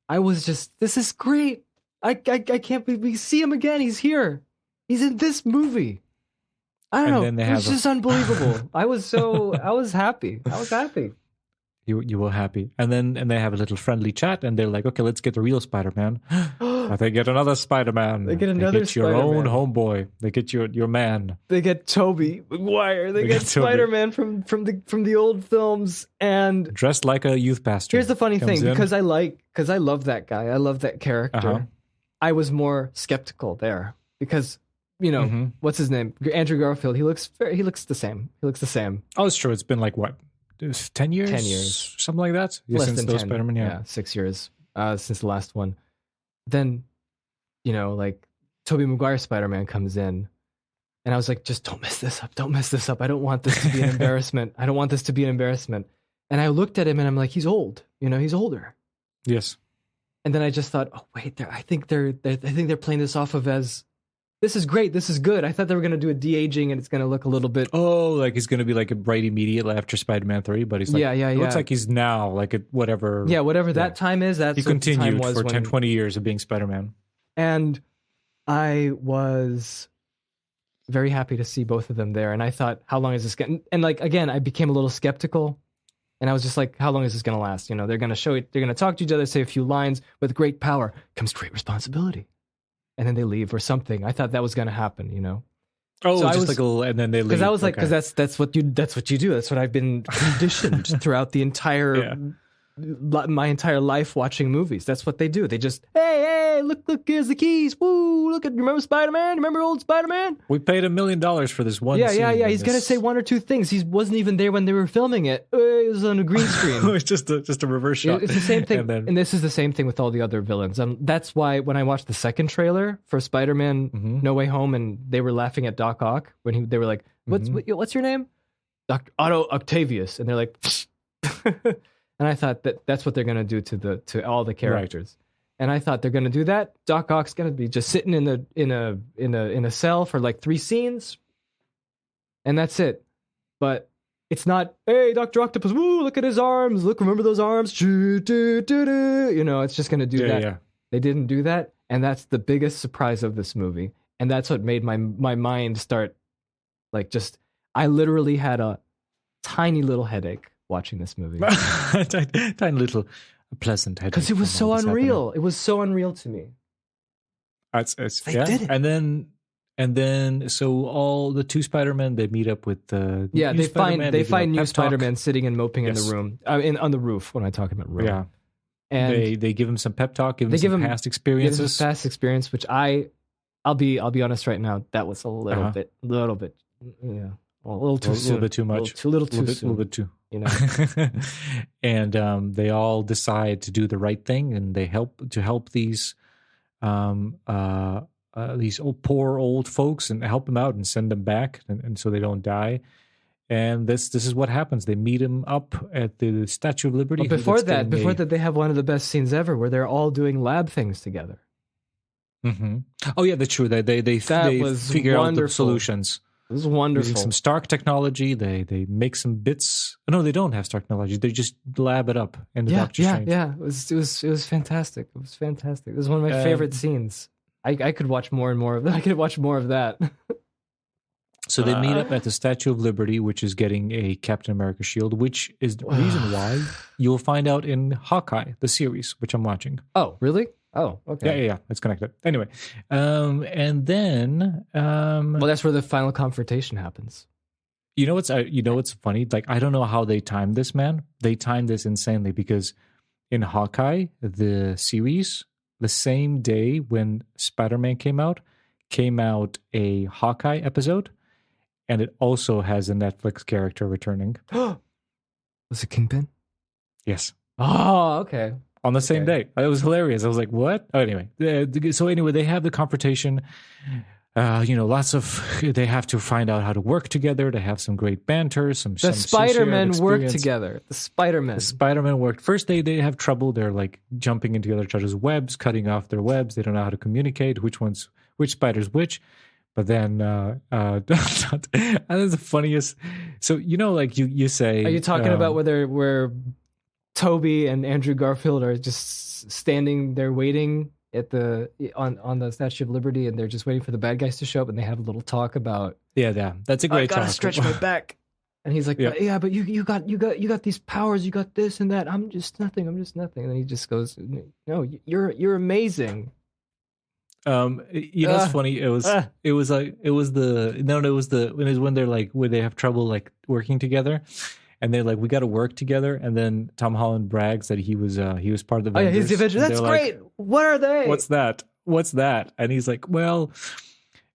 I was just, this is great. I can't believe we see him again. He's here. He's in this movie. I don't know. It was just unbelievable. I was happy. I was happy. You were happy. And they have a little friendly chat and they're like, okay, let's get the real Spider-Man. They get another Spider-Man. They get your Spider-Man. Own homeboy. They get your man. They get Tobey Maguire. They get Spider-Man from the old films and dressed like a youth pastor. Here's the funny thing, because I love that guy. I love that character. I was more skeptical there because what's his name? Andrew Garfield. He looks the same. Oh, it's true. It's been like what? 10 years? 10 years. Something like that? Less since than those 10. Spider-Man, yeah. 6 years since the last one. Then, like Tobey Maguire Spider-Man comes in and I was like, just don't mess this up. Don't mess this up. I don't want this to be an embarrassment. And I looked at him and I'm like, he's old. He's older. Yes. And then I just thought, oh, wait, I think they're playing this off of as, this is great. This is good. I thought they were going to do a de-aging and it's going to look a little bit. Oh, like he's going to be like right immediately after Spider-Man 3, but he's like, it looks like he's now, like whatever. Yeah, whatever that time is. That's he continued for 10, 20 years of being Spider-Man. And I was very happy to see both of them there. And I thought, how long is this going to, and like, again, I became a little skeptical. And I was just like, how long is this going to last? They're going to show it. They're going to talk to each other, say a few lines. With great power comes great responsibility. And then they leave or something. I thought that was going to happen, Oh, so just like a little, and then they leave. Because I was like, because that's what you do. That's what I've been conditioned throughout the entire my entire life watching movies. That's what they do. They just, hey, look, here's the keys. Woo, remember Spider-Man? Remember old Spider-Man? We paid $1 million for this one scene. Yeah. He's going to say one or two things. He wasn't even there when they were filming it. It was on a green screen. It's just a reverse shot. It's the same thing. And this is the same thing with all the other villains. That's why when I watched the second trailer for Spider-Man No Way Home and they were laughing at Doc Ock when they were like, what's your name? Dr. Otto Octavius. And they're like, and I thought that's what they're going to do to all the characters. Right. And I thought they're going to do that. Doc Ock's going to be just sitting in a cell for like 3 scenes, and that's it. But it's not, hey, Dr. Octopus, woo, look at his arms. Look, remember those arms? It's just going to do that. Yeah. They didn't do that, and that's the biggest surprise of this movie. And that's what made my mind start like just. I literally had a tiny little headache watching this movie. Tiny little pleasant headache. Because it was so unreal. It was so unreal to me. They did it. And then so all the 2 Spider-Men, they meet up with the they find new Spider-Man sitting and moping in the room on the roof. When I talk about room, and they give him some pep talk, give him past experiences, which I'll be honest right now, that was a little bit, a little too soon, a little bit too much, a little too soon, a little bit too. And they all decide to do the right thing, and they help these poor old folks and help them out and send them back, and so they don't die. And this is what happens. They meet him up at the Statue of Liberty. But before that, they have one of the best scenes ever, where they're all doing lab things together. Mm-hmm. Oh yeah, that's true. They figure out the solutions. It was wonderful. Using some Stark technology, they make some bits. No, they don't have Stark technology. They just lab it up in the Doctor Strange. Yeah. It was fantastic. It was fantastic. It was one of my favorite scenes. I could watch more and more of that. I could watch more of that. So they meet up at the Statue of Liberty, which is getting a Captain America shield, which is the reason why you'll find out in Hawkeye, the series, which I'm watching. Oh, really? Oh, okay. Yeah. It's connected. Anyway, and then well, that's where the final confrontation happens. You know what's funny? Like, I don't know how they timed this, man. They timed this insanely, because in Hawkeye, the series, the same day when Spider-Man came out a Hawkeye episode, and it also has a Netflix character returning. Was it Kingpin? Yes. Oh, okay. On the same day. It was hilarious. I was like, what? Oh, anyway. So anyway, they have the confrontation. They have to find out how to work together. They have some great banter. The Spider-Men work together. The Spider-Man worked. First, they have trouble. They're like jumping into each other's webs, cutting off their webs. They don't know how to communicate which spider's which. But then, and the funniest. So like you say, Are you talking about where Toby and Andrew Garfield are just standing there waiting at on the Statue of Liberty, and they're just waiting for the bad guys to show up, and they have a little talk about, yeah, that's a great talk. I gotta stretch my back, and he's like, Yeah. but you got these powers, you got this and that. I'm just nothing. And then he just goes, no, you're amazing. It's funny. It was when they're like, when they have trouble like working together, and they're like, we got to work together. And then Tom Holland brags that he was part of the Avengers. He's the Avenger. That's great. Like, what are they? What's that? And he's like, well,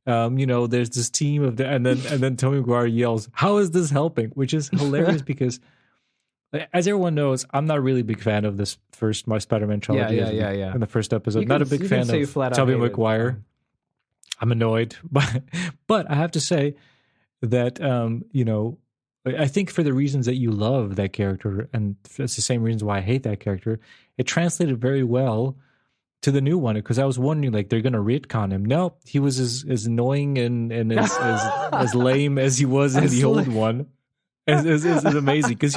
there's this team of and then Tobey Maguire yells, how is this helping? Which is hilarious because, as everyone knows, I'm not really a big fan of this first my Spider-Man trilogy. Yeah. In the first episode, not a big fan of Tobey Maguire. I'm annoyed, but I have to say that I think for the reasons that you love that character, and that's the same reasons why I hate that character, it translated very well to the new one, because I was wondering, like, they're going to retcon him. No, he was as annoying and as lame as he was in the old one. It's amazing, because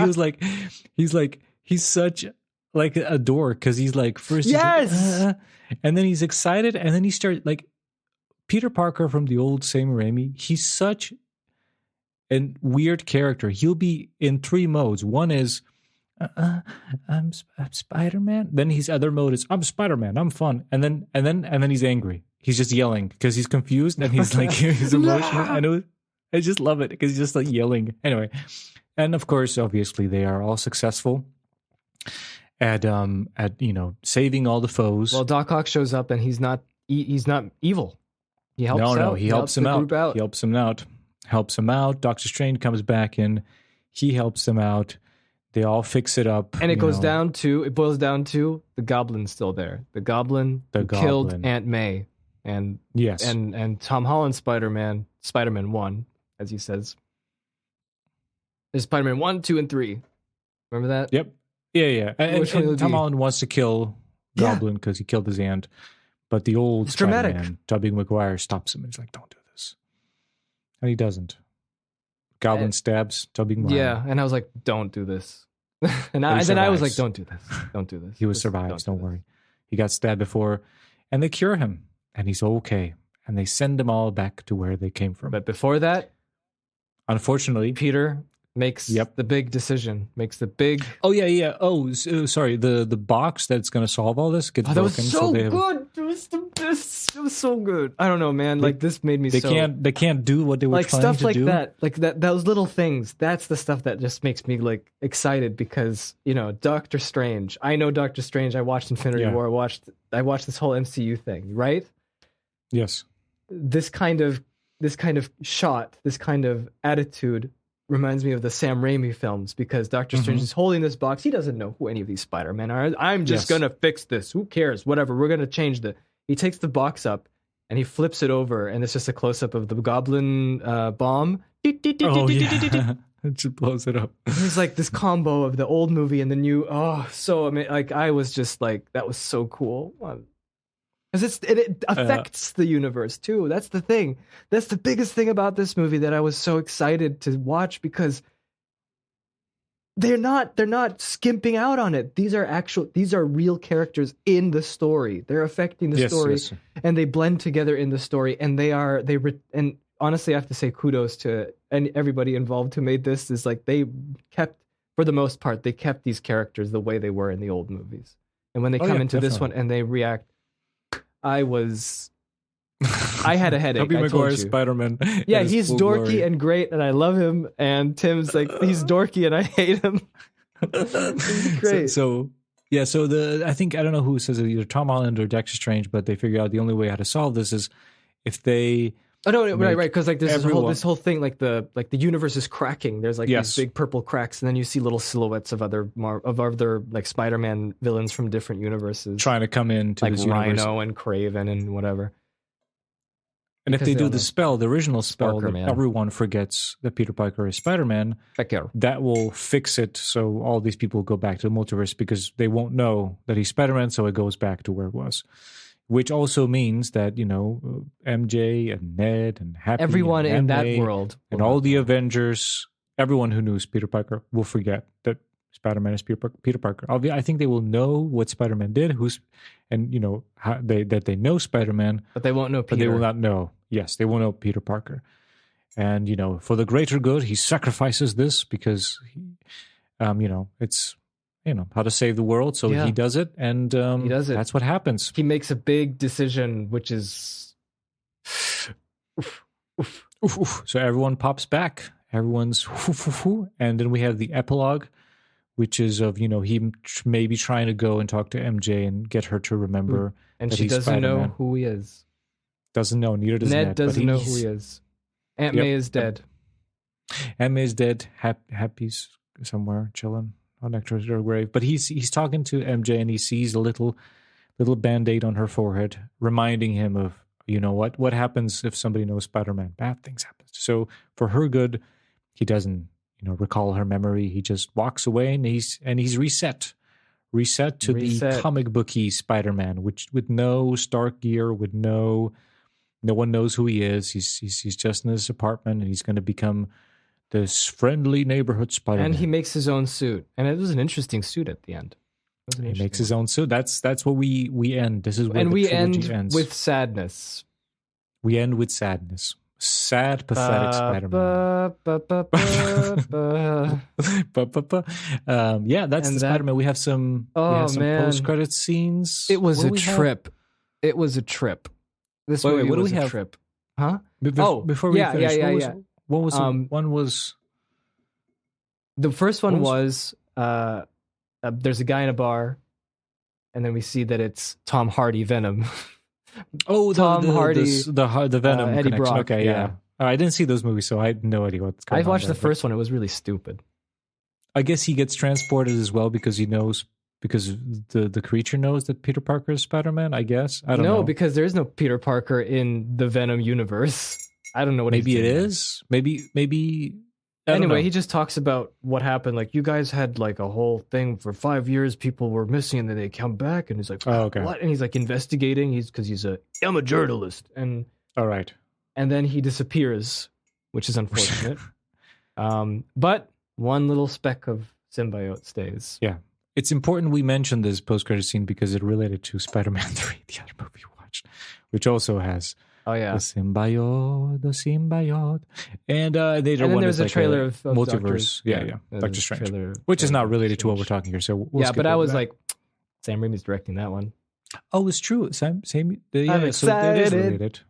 he's such like a dork, because he's like, first he's like, and then he's excited, and then he starts like Peter Parker from the old Sam Raimi. He's such a weird character. He'll be in three modes. One is I'm Spider-Man. Then his other mode is I'm Spider-Man. I'm fun. And then he's angry. He's just yelling because he's confused, and he's like he's emotional. I just love it because he's just like yelling. Anyway, and of course, obviously, they are all successful at saving all the foes. Well, Doc Ock shows up, and he's not evil. He helps out. No, he helps him out. He helps him out. Doctor Strange comes back in. He helps them out. They all fix it up. And it boils down to the Goblin's still there. The Goblin who killed Aunt May. And yes. And Tom Holland Spider-Man 1, as he says. There's Spider-Man 1, 2, and 3. Remember that? Yep. Yeah. And Tom Holland wants to kill Goblin because he killed his aunt. But the old Spider-Man, Tobey Maguire, stops him and he's like, don't do this. And he doesn't. Goblin stabs Tobey Maguire. Yeah, and I was like, don't do this. and then I was like, don't do this. Don't do this. He survives, don't worry. He got stabbed before. And they cure him. And he's okay. And they send them all back to where they came from. But before that, unfortunately, Peter makes the big decision. Makes the big... Oh, yeah. Oh, sorry. The box that's going to solve all this gets broken. That was so good. It was the best. It was so good. I don't know, man. This made me they can't do what they were trying to do. Like, stuff like that. Like, those little things. That's the stuff that just makes me, like, excited because, Doctor Strange. I know Doctor Strange. I watched Infinity War. I watched this whole MCU thing, right? Yes. This kind of shot, this kind of attitude reminds me of the Sam Raimi films, because Doctor Strange is holding this box. He doesn't know who any of these Spider-Men are. I'm just going to fix this. Who cares? Whatever. We're going to change He takes the box up and he flips it over, and it's just a close-up of the Goblin bomb. Oh, yeah. It just blows it up. It's like this combo of the old movie and the new. Oh, so I mean, like, I was just like, that was so cool. Because it affects the universe too. That's the thing. That's the biggest thing about this movie that I was so excited to watch, because they're not skimping out on it. These are real characters in the story. They're affecting the story, and they blend together in the story. And and honestly, I have to say kudos to everybody involved who made this. Is like, they kept, for the most part, they kept these characters the way they were in the old movies. And when they come into this one and they react, I had a headache. Tobey Maguire's Spider-Man. Yeah, he's dorky glory. And great, and I love him. And Tim's like, he's dorky and I hate him. He's great. So I think, I don't know who says it, either Tom Holland or Doctor Strange, but they figure out the only way how to solve this is if they... Oh no, right, because like this whole thing, like the universe is cracking. There's like these big purple cracks, and then you see little silhouettes of other like Spider-Man villains from different universes trying to come into like this Rhino universe. and Kraven and whatever. And if they do the original spell, that everyone forgets that Peter Parker is Spider-Man, that will fix it. So all these people go back to the multiverse because they won't know that he's Spider-Man. So it goes back to where it was, which also means that, MJ and Ned and Happy, Everyone and in that May world and all the Avengers, everyone who knows Peter Parker will forget that Spider-Man is Peter Parker. I think they will know what Spider-Man did, that they know Spider-Man, but they won't know Peter. But they will not know. Yes, they will know Peter Parker. And, for the greater good, he sacrifices this because, it's, how to save the world. So he does it. And he does it. That's what happens. He makes a big decision, which is... So everyone pops back. Everyone's... And then we have the epilogue, which is of, he maybe trying to go and talk to MJ and get her to remember. And she doesn't Spider-Man. know who he is. Doesn't know. Neither does Ned. Ned doesn't know who he is. Aunt May is dead. Aunt May is dead. Happy's somewhere chilling next to her grave. But he's talking to MJ and he sees a little Band-Aid on her forehead, reminding him of, what happens if somebody knows Spider-Man? Bad things happen. So for her good, he doesn't, recall her memory. He just walks away and he's reset to the comic booky Spider-Man, which with no Stark gear, with no one knows who he is. He's just in his apartment and he's going to become this friendly neighborhood Spider-Man. And he makes his own suit, and it was an interesting suit at the end. He makes his own suit. That's where we end. This is where the trilogy ends. With sadness. We end with sadness. Sad, pathetic Spider-Man. That's the Spider-Man. We have some post-credit scenes. It was a trip. It was a trip. This movie what do was we a have? Trip. Huh? Before we finish, what was one was... The first one was there's a guy in a bar, and then we see that it's Tom Hardy Venom. Tom Hardy, the Venom Eddie connection. Brock, Okay, yeah. I didn't see those movies, so I had no idea what's going on. I watched the first one. It was really stupid. I guess he gets transported as well because the creature knows that Peter Parker is Spider-Man, I guess. I don't know. No, because there is no Peter Parker in the Venom universe. I don't know what maybe he's doing. It is. Maybe anyway, he just talks about what happened. Like, you guys had like a whole thing for 5 years. People were missing, and then they come back, and he's like, what? And he's like investigating. I'm a journalist, and all right. And then he disappears, which is unfortunate. But one little speck of symbiote stays. Yeah, it's important we mention this post-credit scene because it related to Spider-Man 3, the other movie we watched, which also has. Oh yeah, the symbiote, and there's a trailer of multiverse. Doctor Strange, which is not related to what we're talking here. So but I was like, Sam Raimi's directing that one. Oh, it's true. Same. I'm excited. So it is related.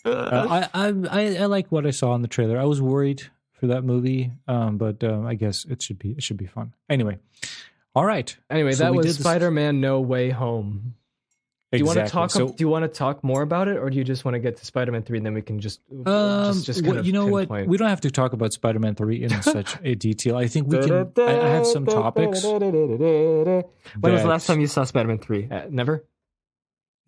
I like what I saw in the trailer. I was worried for that movie, but I guess it should be fun. Anyway, all right. Anyway, so that was Spider-Man: No Way Home. Do you want to talk more about it, or do you just want to get to Spider-Man 3 and then we can just kind of you know what? We don't have to talk about Spider-Man 3 in such a detail. I think we can. I have some topics. When was the last time you saw Spider-Man 3? Never.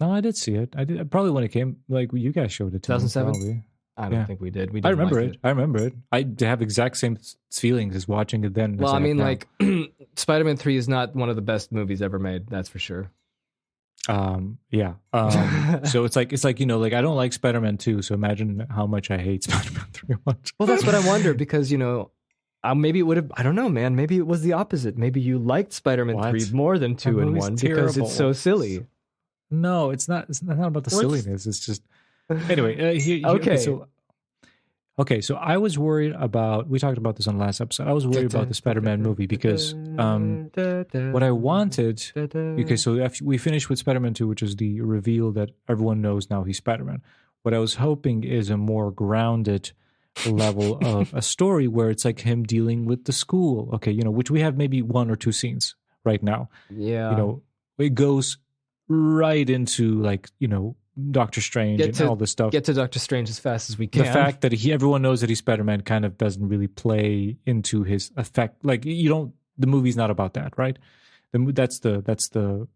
No, I did see it. I did probably when it came. Like you guys showed it to 2007. me. I don't think we did. I remember it. I remember it. I have exact same feelings as watching it then. Well, I mean, like Spider-Man 3 is not one of the best movies ever made. That's for sure. So it's like I don't like Spider-Man 2, so imagine how much I hate Spider-Man 3 much. Well, that's what I wonder, because maybe it would have, I don't know, man, maybe it was the opposite. Maybe you liked Spider-Man 3 more than 2 and 1 because it's so silly. No, it's not about the silliness. It's just anyway, so I was worried about, we talked about this on the last episode. I was worried about the Spider-Man movie because what I wanted, so after we finished with Spider-Man 2, which is the reveal that everyone knows now he's Spider-Man. What I was hoping is a more grounded level of a story where it's like him dealing with the school, which we have maybe 1 or 2 scenes right now. Yeah. It goes right into Doctor Strange and all this stuff. Get to Doctor Strange as fast as we can. The fact that everyone knows that he's Spider-Man kind of doesn't really play into his effect. Like the movie's not about that, right? That's the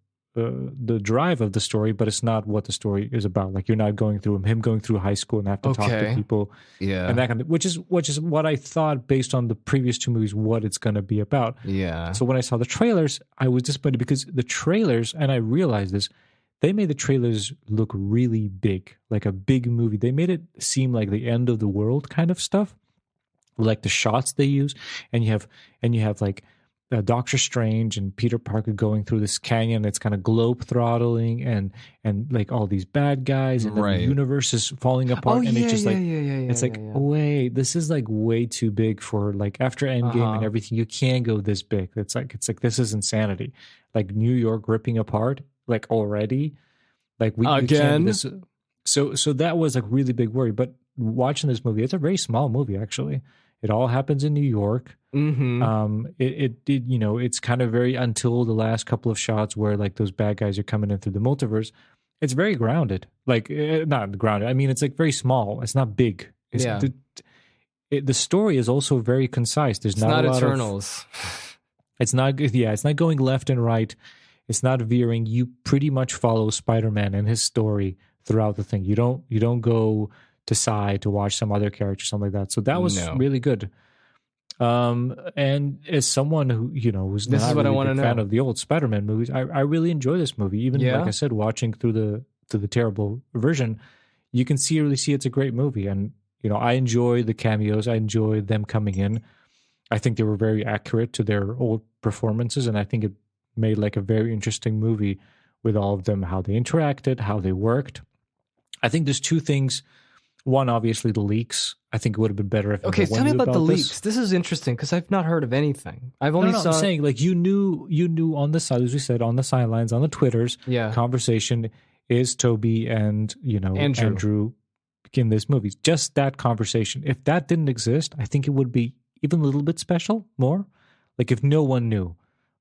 drive of the story, but it's not what the story is about. Like, you're not going through him going through high school and have to talk to people, and that kind of, which is what I thought based on the previous 2 movies, what it's going to be about. Yeah. So when I saw the trailers, I was disappointed because the trailers, and I realized this, they made the trailers look really big, like a big movie. They made it seem like the end of the world kind of stuff, like the shots they use, and you have like Doctor Strange and Peter Parker going through this canyon. It's kind of globe throttling and like all these bad guys, and then the universe is falling apart. And it's just it's like, wait, this is like way too big for like after Endgame and everything. You can't go this big. It's like this is insanity. Like New York ripping apart like already. Like we again. This, so that was like really big worry. But watching this movie, it's a very small movie actually. It all happens in New York. Mm-hmm. It's kind of very until the last couple of shots where like those bad guys are coming in through the multiverse. It's very grounded, like not grounded. I mean, it's like very small. It's not big. The story is also very concise. There's not a lot Eternals. It's not. Yeah, it's not going left and right. It's not veering. You pretty much follow Spider-Man and his story throughout the thing. You don't go to side to watch some other character, something like that. So that was really good. And as someone who, who's not a really big fan of the old Spider-Man movies, I really enjoy this movie. Even like I said, watching through the terrible version, you can really see it's a great movie. And, I enjoy the cameos. I enjoy them coming in. I think they were very accurate to their old performances. And I think it made like a very interesting movie with all of them, how they interacted, how they worked. I think there's two things. One, obviously, the leaks. I think it would have been better if. Okay, tell me about the leaks. This is interesting because I've not heard of anything. I've only I'm saying like you knew on the side, as we said, on the sidelines, on the Twitters, conversation is Toby and Andrew in this movie. Just that conversation. If that didn't exist, I think it would be even a little bit special. More like if no one knew,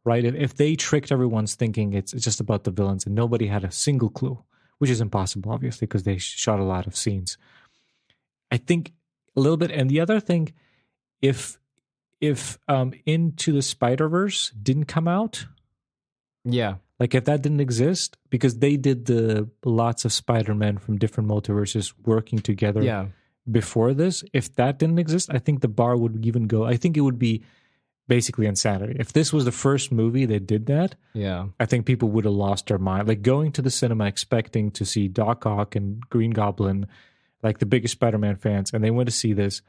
right? If they tricked everyone's thinking it's just about the villains and nobody had a single clue, which is impossible, obviously, because they shot a lot of scenes. I think a little bit. And the other thing, if Into the Spider-Verse didn't come out, like if that didn't exist, because they did the lots of Spider-Man from different multiverses working together before this, if that didn't exist, I think the bar would even go, I think it would be basically insanity. If this was the first movie that did that, I think people would have lost their mind. Like going to the cinema expecting to see Doc Ock and Green Goblin, like the biggest Spider-Man fans, and they went to see this,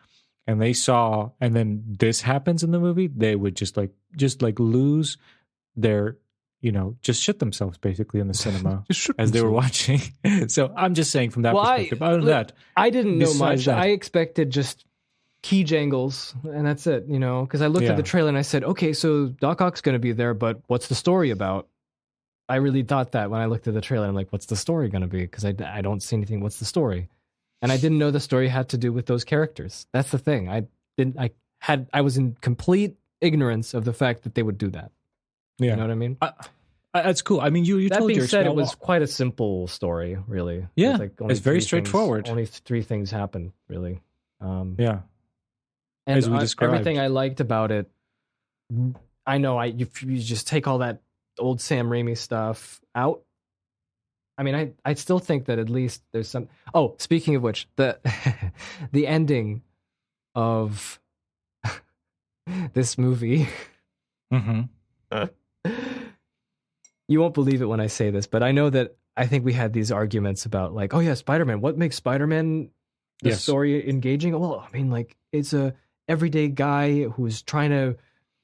and they saw, and then this happens in the movie, they would just lose their, just shit themselves basically in the cinema as they were watching. So I'm just saying from that perspective. Other than that, I didn't know much. I expected just key jangles, and that's it, because I looked at the trailer and I said, okay, so Doc Ock's going to be there, but what's the story about? I really thought that when I looked at the trailer. I'm like, what's the story going to be? Because I don't see anything. What's the story? And I didn't know the story had to do with those characters. That's the thing. I was in complete ignorance of the fact that they would do that. Yeah. You know what I mean? That's cool. I mean, you that told being your said, it was quite a simple story, really. Yeah, it's very straightforward. Only 3 things happen, really. And as we described, everything I liked about it, I know if you just take all that old Sam Raimi stuff out, I mean, I still think that at least there's some. Oh, speaking of which, the ending of this movie. Mm-hmm. You won't believe it when I say this, but I know that I think we had these arguments about like, oh yeah, Spider-Man. What makes Spider-Man the story engaging? Well, I mean, like it's a everyday guy who's trying to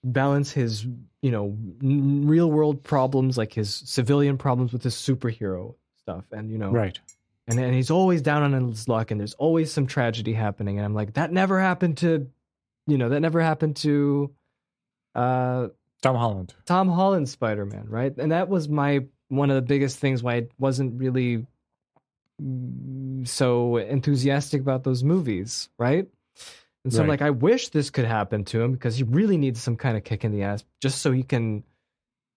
balance his, real world problems, like his civilian problems with his superhero stuff, and right, and he's always down on his luck, and there's always some tragedy happening, and I'm like, that never happened to Tom Holland's Spider-Man, right? And that was one of the biggest things why I wasn't really so enthusiastic about those movies, right? And so I'm like, I wish this could happen to him because he really needs some kind of kick in the ass just so he can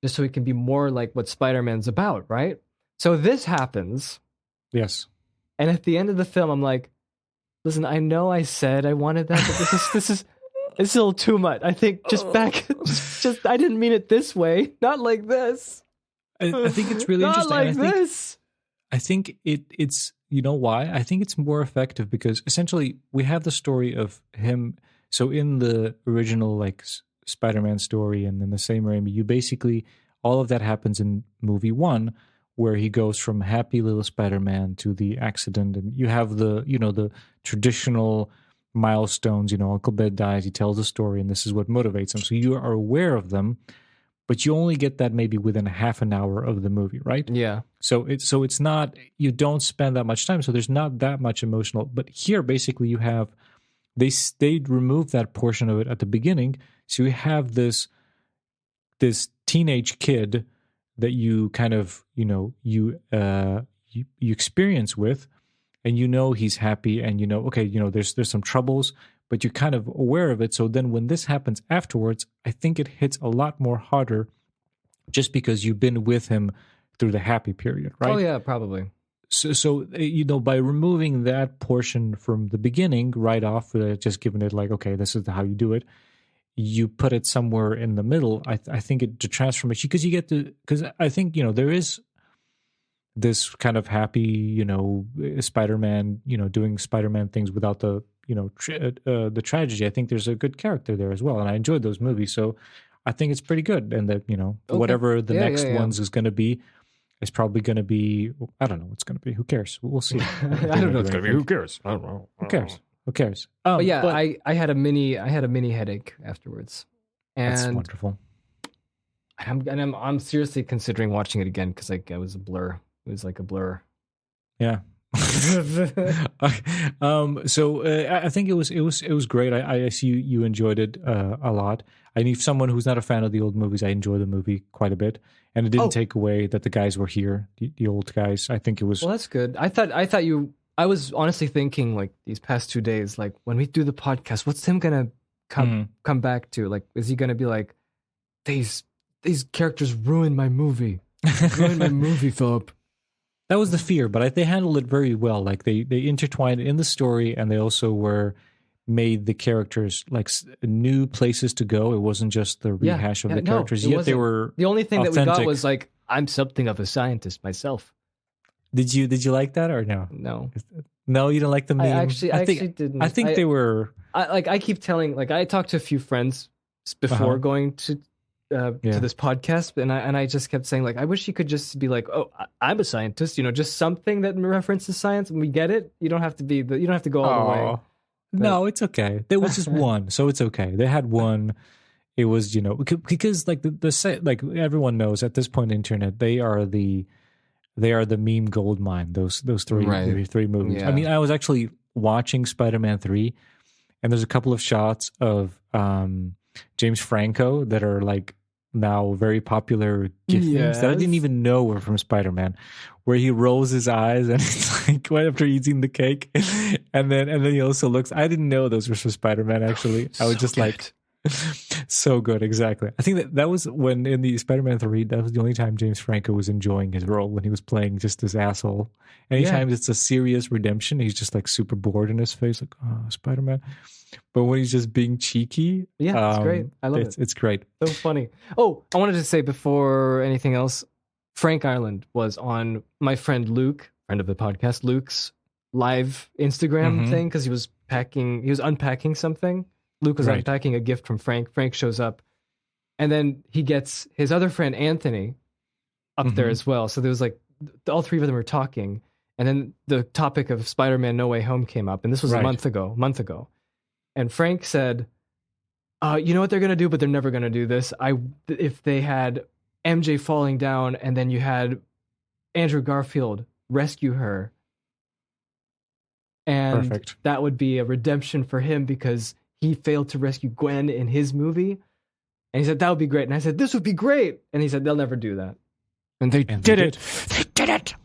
be more like what Spider-Man's about, right? So this happens. Yes. And at the end of the film, I'm like, listen, I know I said I wanted that, but this is it's a little too much. I think just I didn't mean it this way. Not like this. I think it's really not interesting. Like this. I think it's you know why? I think it's more effective because essentially we have the story of him. So in the original like Spider-Man story and in the same Raimi, you basically all of that happens in movie 1, where he goes from happy little Spider-Man to the accident, and you have the the traditional milestones. Uncle Ben dies, he tells a story, and this is what motivates him. So you are aware of them, but you only get that maybe within half an hour of the movie, right? Yeah. So it's not, you don't spend that much time, so there's not that much emotional. But here, basically, you have they removed that portion of it at the beginning, so you have this teenage kid that you kind of you experience with, and he's happy, and okay, there's some troubles, but you're kind of aware of it. So then when this happens afterwards, I think it hits a lot more harder, just because you've been with him through the happy period, right? Oh yeah, probably. So by removing that portion from the beginning right off, just giving it like, okay, this is how you do it, you put it somewhere in the middle. I think the transformation, because you get to, because I think there is this kind of happy Spider-Man doing Spider-Man things without the the tragedy. I think there's a good character there as well, and I enjoyed those movies, so I think it's pretty good. And that Okay. whatever the next Yeah. ones is going to be, it's probably going to be, I don't know what's going to be. Who cares? We'll see. I don't know what's gonna be. Who cares? I don't know. Who cares? Who cares? But yeah, I had a mini headache afterwards, and that's wonderful. I'm seriously considering watching it again, because like it was a blur. It was like a blur. Yeah. So I think it was great. I see you enjoyed it a lot. I need someone who's not a fan of the old movies. I enjoy the movie quite a bit, and it didn't take away that the guys were here, the old guys. I think it was. Well, that's good. I was honestly thinking, like, these past 2 days, like, when we do the podcast, what's Tim gonna come back to? Like, is he gonna be like, these characters ruined my movie, Philip? That was the fear, but they handled it very well. Like they intertwined in the story, and they also made the characters like new places to go. It wasn't just the rehash of the characters. Yet they were the only thing authentic. that we got was like, I'm something of a scientist myself. Did you like that or no? No, you don't like the meme. I actually didn't. I think they were. I keep telling, like, I talked to a few friends before going to this podcast, and I just kept saying, like, I wish you could just be like, oh, I'm a scientist, just something that references science, and we get it. You don't have to go all the way. But, no, it's okay. There was just one, so it's okay. They had one. It was because like the like everyone knows at this point in the internet, they are the meme gold mine. Those three movies. Yeah. I mean, I was actually watching Spider-Man 3, and there's a couple of shots of James Franco that are like now very popular GIF memes that I didn't even know were from Spider-Man, where he rolls his eyes and it's like right after eating the cake, and then he also looks. I didn't know those were from Spider-Man. Actually, I was just good. Like, so good. Exactly. I think that was when in the Spider-Man 3, that was the only time James Franco was enjoying his role, when he was playing just this asshole. Anytime it's a serious redemption, he's just like super bored in his face, like, oh, Spider-Man. But when he's just being cheeky, it's great. I love it. It's great. So funny. Oh, I wanted to say before anything else, Frank Ireland was on my friend Luke, friend of the podcast, Luke's live Instagram thing, because he was unpacking something. Luke was unpacking a gift from Frank. Frank shows up, and then he gets his other friend Anthony up there as well. So there was like all three of them were talking, and then the topic of Spider-Man No Way Home came up, and this was a month ago. And Frank said, you know what they're going to do, but they're never going to do this. If they had MJ falling down and then you had Andrew Garfield rescue her, and that would be a redemption for him because he failed to rescue Gwen in his movie. And he said, that would be great. And I said, this would be great. And he said, they'll never do that. And they did it. They did it.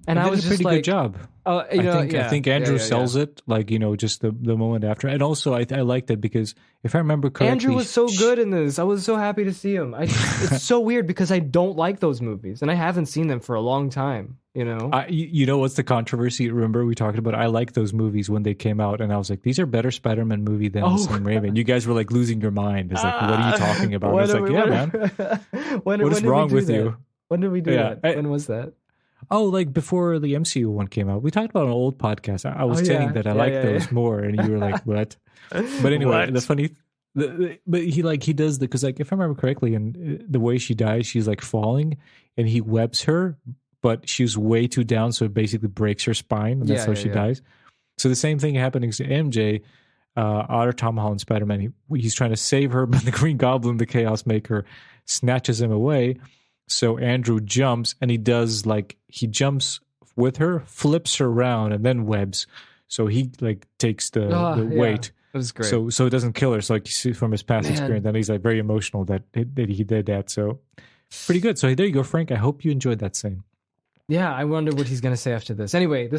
And I was just pretty like, good job. I think Andrew sells it, like, just the moment after. And also, I liked it because if I remember correctly, Andrew was so good in this. I was so happy to see him. It's so weird because I don't like those movies, and I haven't seen them for a long time. You know what's the controversy? Remember we talked about? I liked those movies when they came out, and I was like, these are better Spider-Man movie than Sam Raimi. And you guys were like losing your mind. It's like, what are you talking about? I was like, man, what is wrong with you? When did we do that? When was that? Oh, like before the MCU one came out. We talked about an old podcast. I was saying that I like those more, and you were like, "What?" But anyway, the funny, but he does because like if I remember correctly, and the way she dies, she's like falling, and he webs her, but she was way too down, so it basically breaks her spine, and that's how she dies. So the same thing happening to MJ. Otter Tom Holland Spider-Man, he's trying to save her, but the Green Goblin, the Chaos Maker, snatches him away. So Andrew jumps, and he jumps with her, flips her around, and then webs. So he like takes the weight. It was great. So it doesn't kill her. So like you see from his past experience, then he's like very emotional that he did that. So pretty good. So there you go, Frank. I hope you enjoyed that scene. Yeah, I wonder what he's gonna say after this. Anyway,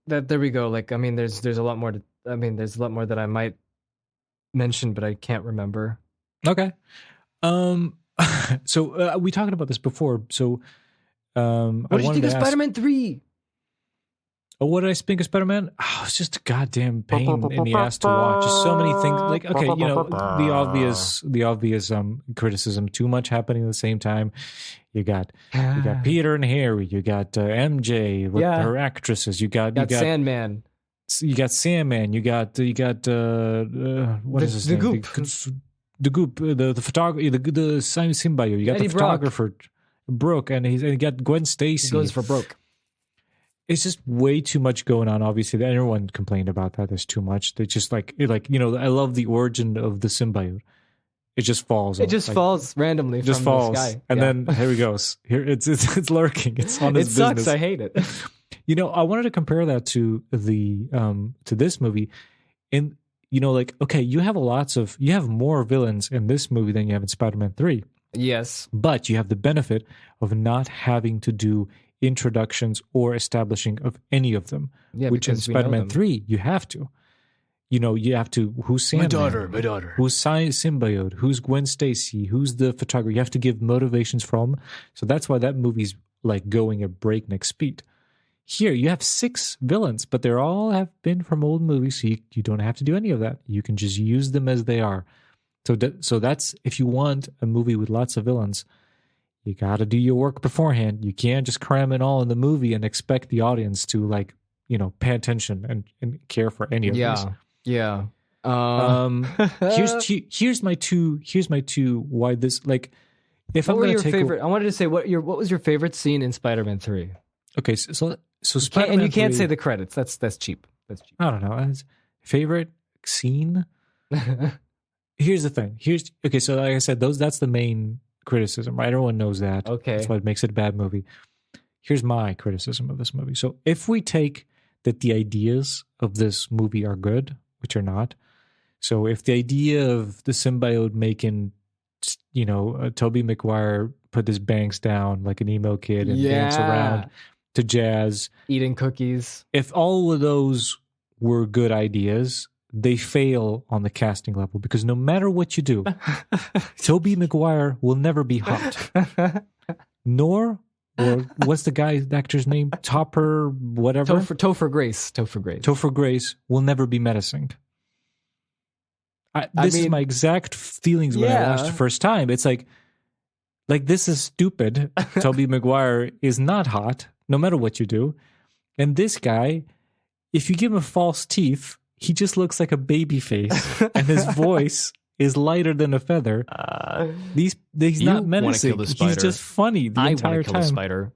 there we go. Like, I mean, there's a lot more there's a lot more that I might mention, but I can't remember. Okay. So we talked about this before. So what did you think of Spider-Man 3? Oh, what did I think of Spider-Man? Oh, it's just a goddamn pain in the ass to watch. Just so many things. Like, okay, you know, the obvious criticism. Too much happening at the same time. You got Peter and Harry. You got MJ with her actresses. You got Sandman. You got Sandman. You got what is his name? Goop. The Goop. The photographer. The symbiote. You got Eddie the photographer, Brooke, and he got Gwen Stacy. He goes for Brooke. It's just way too much going on. Obviously, everyone complained about that. There's too much. They just like you know. I love the origin of the symbiote. It just falls. It just falls randomly. Just from falls, the sky. and then here he goes. Here it's lurking. It's on his business. It sucks. I hate it. You know, I wanted to compare that to to this movie. And you know, like, okay, you have more villains in this movie than you have in Spider-Man 3. Yes, but you have the benefit of not having to do introductions or establishing of any of them, which in Spider-Man 3 you have to. You know, you have to, who's Sandman? My daughter. Who's Symbiote? Who's Gwen Stacy? Who's the photographer? You have to give motivations from. So that's why that movie's like going at breakneck speed. Here you have 6 villains, but they all have been from old movies, so you don't have to do any of that. You can just use them as they are. So that's, if you want a movie with lots of villains, you got to do your work beforehand. You can't just cram it all in the movie and expect the audience to, like, you know, pay attention and care for any of these. Yeah. Here's my two why this, like, if what I'm were going your to take favorite? I wanted to say what was your favorite scene in Spider-Man 3? Okay, so Spider-Man, and you can't 3, say the credits. That's cheap. I don't know. Favorite scene? Here's the thing. So like I said, that's the main criticism, right? Everyone knows that. Okay. That's why it makes it a bad movie. Here's my criticism of this movie. So if we take that the ideas of this movie are good, which are not. So if the idea of the symbiote making, you know, Tobey Maguire put his bangs down like an emo kid and dance around to jazz, eating cookies. If all of those were good ideas, they fail on the casting level because no matter what you do, Tobey Maguire will never be hot. Nor, or what's the actor's name? Topper, whatever. Topher Grace. Topher Grace will never be menacing. This is my exact feelings when I watched the first time. It's like this is stupid. Tobey Maguire is not hot, no matter what you do. And this guy, if you give him false teeth, he just looks like a baby face, and his voice is lighter than a feather. He's not menacing. He's just funny the entire time. Spider.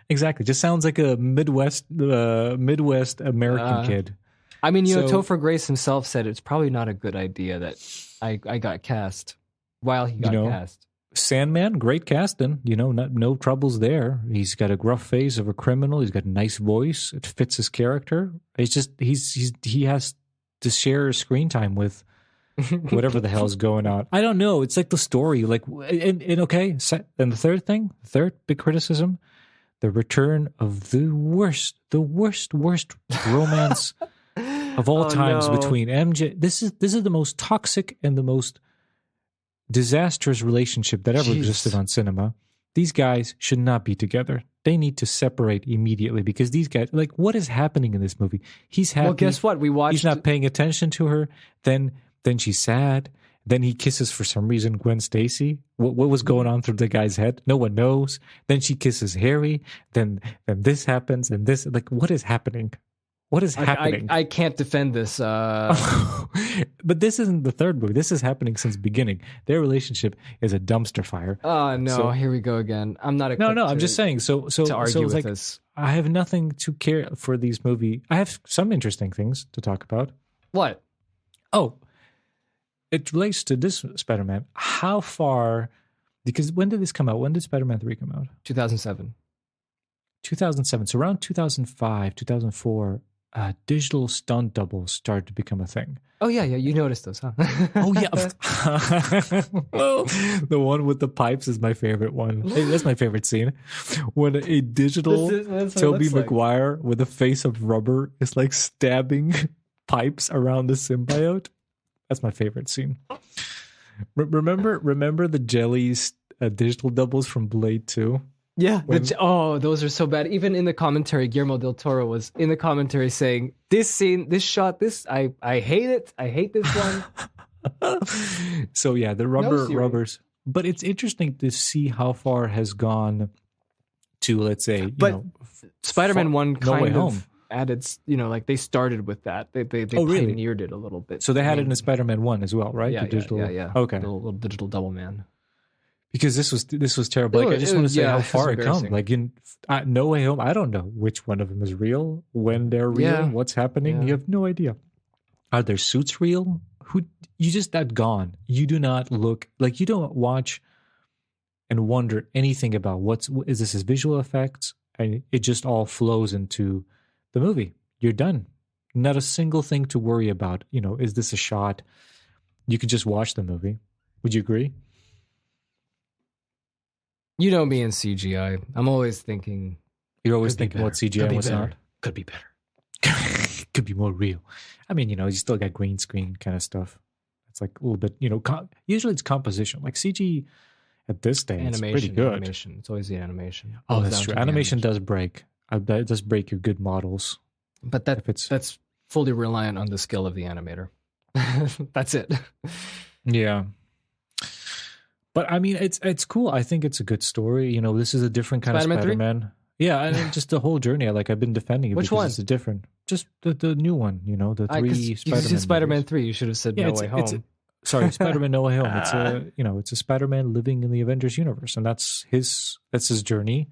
Exactly. Just sounds like a Midwest American kid. I mean, Topher Grace himself said it's probably not a good idea that I got cast while he got cast. Sandman, great casting. No troubles there. He's got a gruff face of a criminal. He's got a nice voice. It fits his character. It's just he has to share screen time with whatever the hell's going on. I don't know. It's like the story. Like, and the third big criticism, the return of the worst romance of all times between MJ. This is the most toxic and the most disastrous relationship that ever existed on cinema. These guys should not be together. They need to separate immediately because these guys, like, what is happening in this movie? He's happy. Well, guess what? We watched. He's not paying attention to her. Then she's sad. Then he kisses, for some reason, Gwen Stacy. What was going on through the guy's head? No one knows. Then she kisses Harry. Then this happens, and this, like, what is happening? What is happening? I can't defend this. But this isn't the third movie. This is happening since the beginning. Their relationship is a dumpster fire. Oh no! Here we go again. I'm not. No. I'm just saying. So to argue with like, this. I have nothing to care for these movies. I have some interesting things to talk about. What? Oh, it relates to this Spider-Man. How far? Because when did this come out? When did Spider-Man 3 come out? 2007. 2007. So around 2005, 2004. Digital stunt doubles started to become a thing. Oh yeah, you noticed those, huh? Oh yeah, the one with the pipes is my favorite one. Hey, that's my favorite scene when a digital Tobey Maguire with a face of rubber is like stabbing pipes around the symbiote. That's my favorite scene. Remember the jellies digital doubles from Blade 2? Yeah. Those are so bad. Even in the commentary, Guillermo del Toro was in the commentary saying, this scene, this shot, I hate it. I hate this one. So yeah, the rubbers. But it's interesting to see how far has gone to, let's say, Spider-Man 1 kind of added, like they started with that. They pioneered it a little bit. So they had it in Spider-Man 1 as well, right? Yeah, the digital, yeah. Okay. The little digital double man. Because this was terrible. Like, I just want to say how far it come. Like in No Way Home, I don't know which one of them is real, when they're real, what's happening. Yeah. You have no idea. Are their suits real? You just that gone. You do not look like you don't watch and wonder anything about is this visual effects, and it just all flows into the movie. You're done. Not a single thing to worry about. Is this a shot? You could just watch the movie. Would you agree? You know me and CGI. I'm always thinking. You're always thinking what CGI and what's not. Could be better. Could be more real. I mean, you still got green screen kind of stuff. It's like a little bit, usually it's composition. Like CG at this day, it's pretty good. Animation. It's always the animation. Oh, that's true. Animation does break. It does break your good models. But that's fully reliant on the skill of the animator. That's it. Yeah. But I mean, it's cool. I think it's a good story. This is a different kind of Spider-Man. 3? Yeah, and just the whole journey. I've been defending it. Which one? It's a different, just the new one. The 3 Spider-Man. You said Spider-Man 3. You should have said No Way Home. Sorry, Spider-Man No Way Home. It's a Spider-Man living in the Avengers universe, and that's his journey.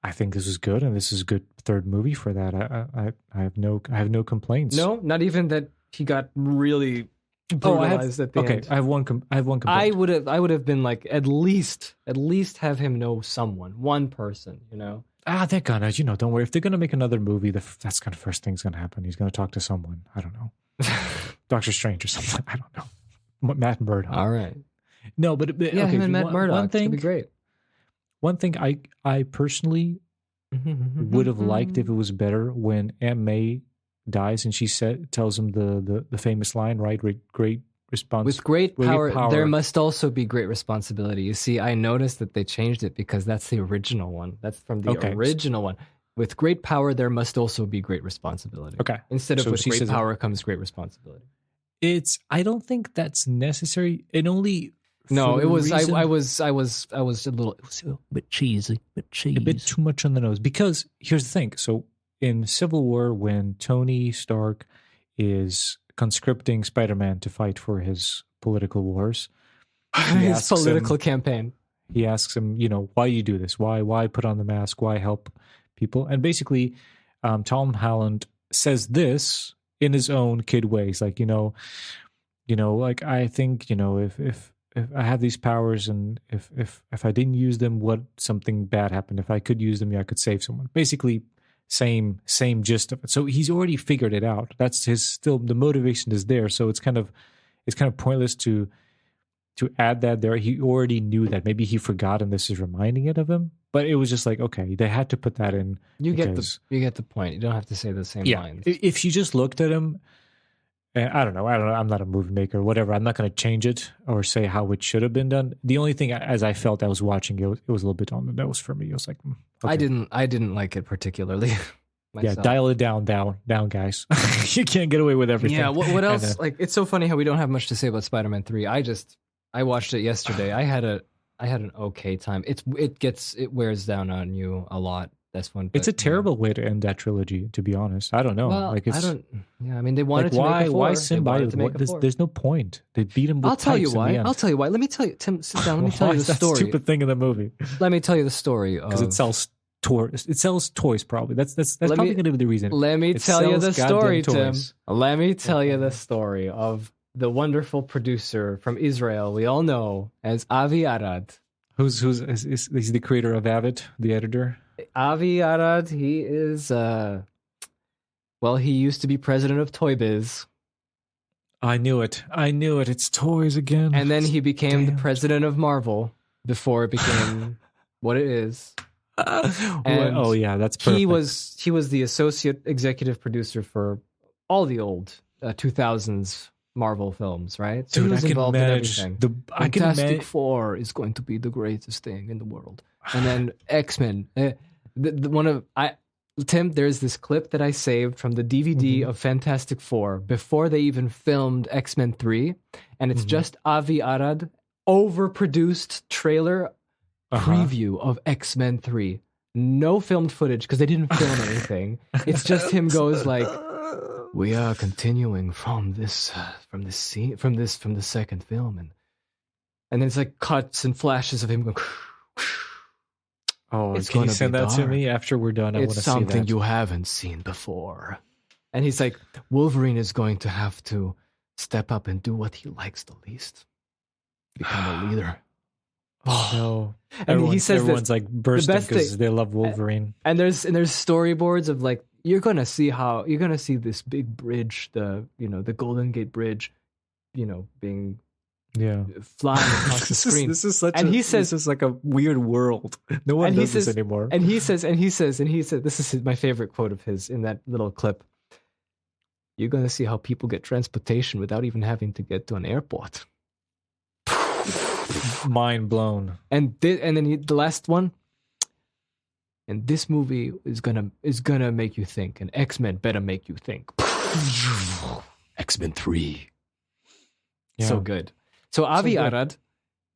I think this is good, and this is a good third movie for that. I have no complaints. No, not even that he got really brutalized at the end. I have one complaint. I would have been like, at least have him know someone, one person, They're gonna, don't worry. If they're gonna make another movie, that's kind of first thing's gonna happen. He's gonna talk to someone. I don't know, Doctor Strange or something. I don't know, Matt Murdock. All right. No, but him and Matt Murdock. One thing would be great. One thing I personally would have liked if it was better when Aunt May dies and she tells him the famous line, right? Great response. With great power, there must also be great responsibility. You see, I noticed that they changed it because that's the original one. That's from the original one. With great power, there must also be great responsibility. Okay. Instead of with great power comes great responsibility. I don't think that's necessary. It only. No, it was. I was a little. It was a bit cheesy, a bit too much on the nose. Because here's the thing. So in Civil War, when Tony Stark is conscripting Spider-Man to fight for his political wars, his political campaign, he asks him, why you do this? Why put on the mask? Why help people? And basically, Tom Holland says this in his own kid ways, like like I think if I have these powers and if I didn't use them, what something bad happened? If I could use them, I could save someone. Basically, same gist of it. So he's already figured it out. That's still the motivation is there. So it's kind of pointless to add that there. He already knew that. Maybe he forgot, and this is reminding it of him. But it was just like, okay, they had to put that in. You get the point. You don't have to say the same lines. If you just looked at him. And I don't know. I'm not a movie maker, whatever. I'm not going to change it or say how it should have been done. The only thing, as I felt I was watching it, it was a little bit on the nose for me. It was like, okay. I didn't like it particularly. Yeah, dial it down, guys. You can't get away with everything. Yeah. What else? It's so funny how we don't have much to say about Spider-Man 3. I watched it yesterday. I had an okay time. It wears down on you a lot. That's one. It's a terrible way to end that trilogy, to be honest. I don't know. Well, like, it's, I don't. Yeah, I mean, they wanted like, to make a 4. why They wanted to make symbiote? a 4. There's no point. They beat him with I'll tell you pipes in why. the end. I'll tell you why. Let me tell you, Tim. Sit down. Let me tell Why you is the that story. stupid thing in the movie? Let me tell you the story. Because it sells toys. It sells toys. Probably that's probably going to be the reason. Let me tell you the sells story, goddamn Tim. toys. Let me tell you the story of the wonderful producer from Israel we all know as Avi Arad. He's the creator of Avid, the editor. Avi Arad, he is well, he used to be president of Toy Biz. I knew it. It's toys again. And then he became the Damn. president of Marvel before it became what it is. And oh yeah, that's perfect. He was the associate executive producer for all the old 2000s Marvel films, right? So Dude, he was I can involved in manage everything. I can Fantastic imagine. Four is going to be the greatest thing in the world. And then X-Men. Tim, there's this clip that I saved from the DVD of Fantastic Four before they even filmed X-Men 3, and it's just Avi Arad overproduced trailer preview of X-Men 3. No filmed footage because they didn't film anything. It's just him goes like, "We are continuing from the second film," and then it's like cuts and flashes of him going. Oh, It's can you gonna send be that to dark. me after we're done? I want It's to see something that. you haven't seen before. And he's like, Wolverine is going to have to step up and do what he likes the least. Become a leader. Oh no! And he says everyone's like bursting best because thing- they love Wolverine. And there's storyboards of like, you're gonna see this big bridge, the Golden Gate Bridge, being Yeah, flying across the screen. This is such. And he this says- is like a weird world. No one And he does this says- anymore. And he says, this is my favorite quote of his in that little clip. You're gonna see how people get transportation without even having to get to an airport. Mind blown. And then the last one. And this movie is gonna make you think. And X-Men better make you think. X-Men 3. Yeah. So good. So Avi good. Arad,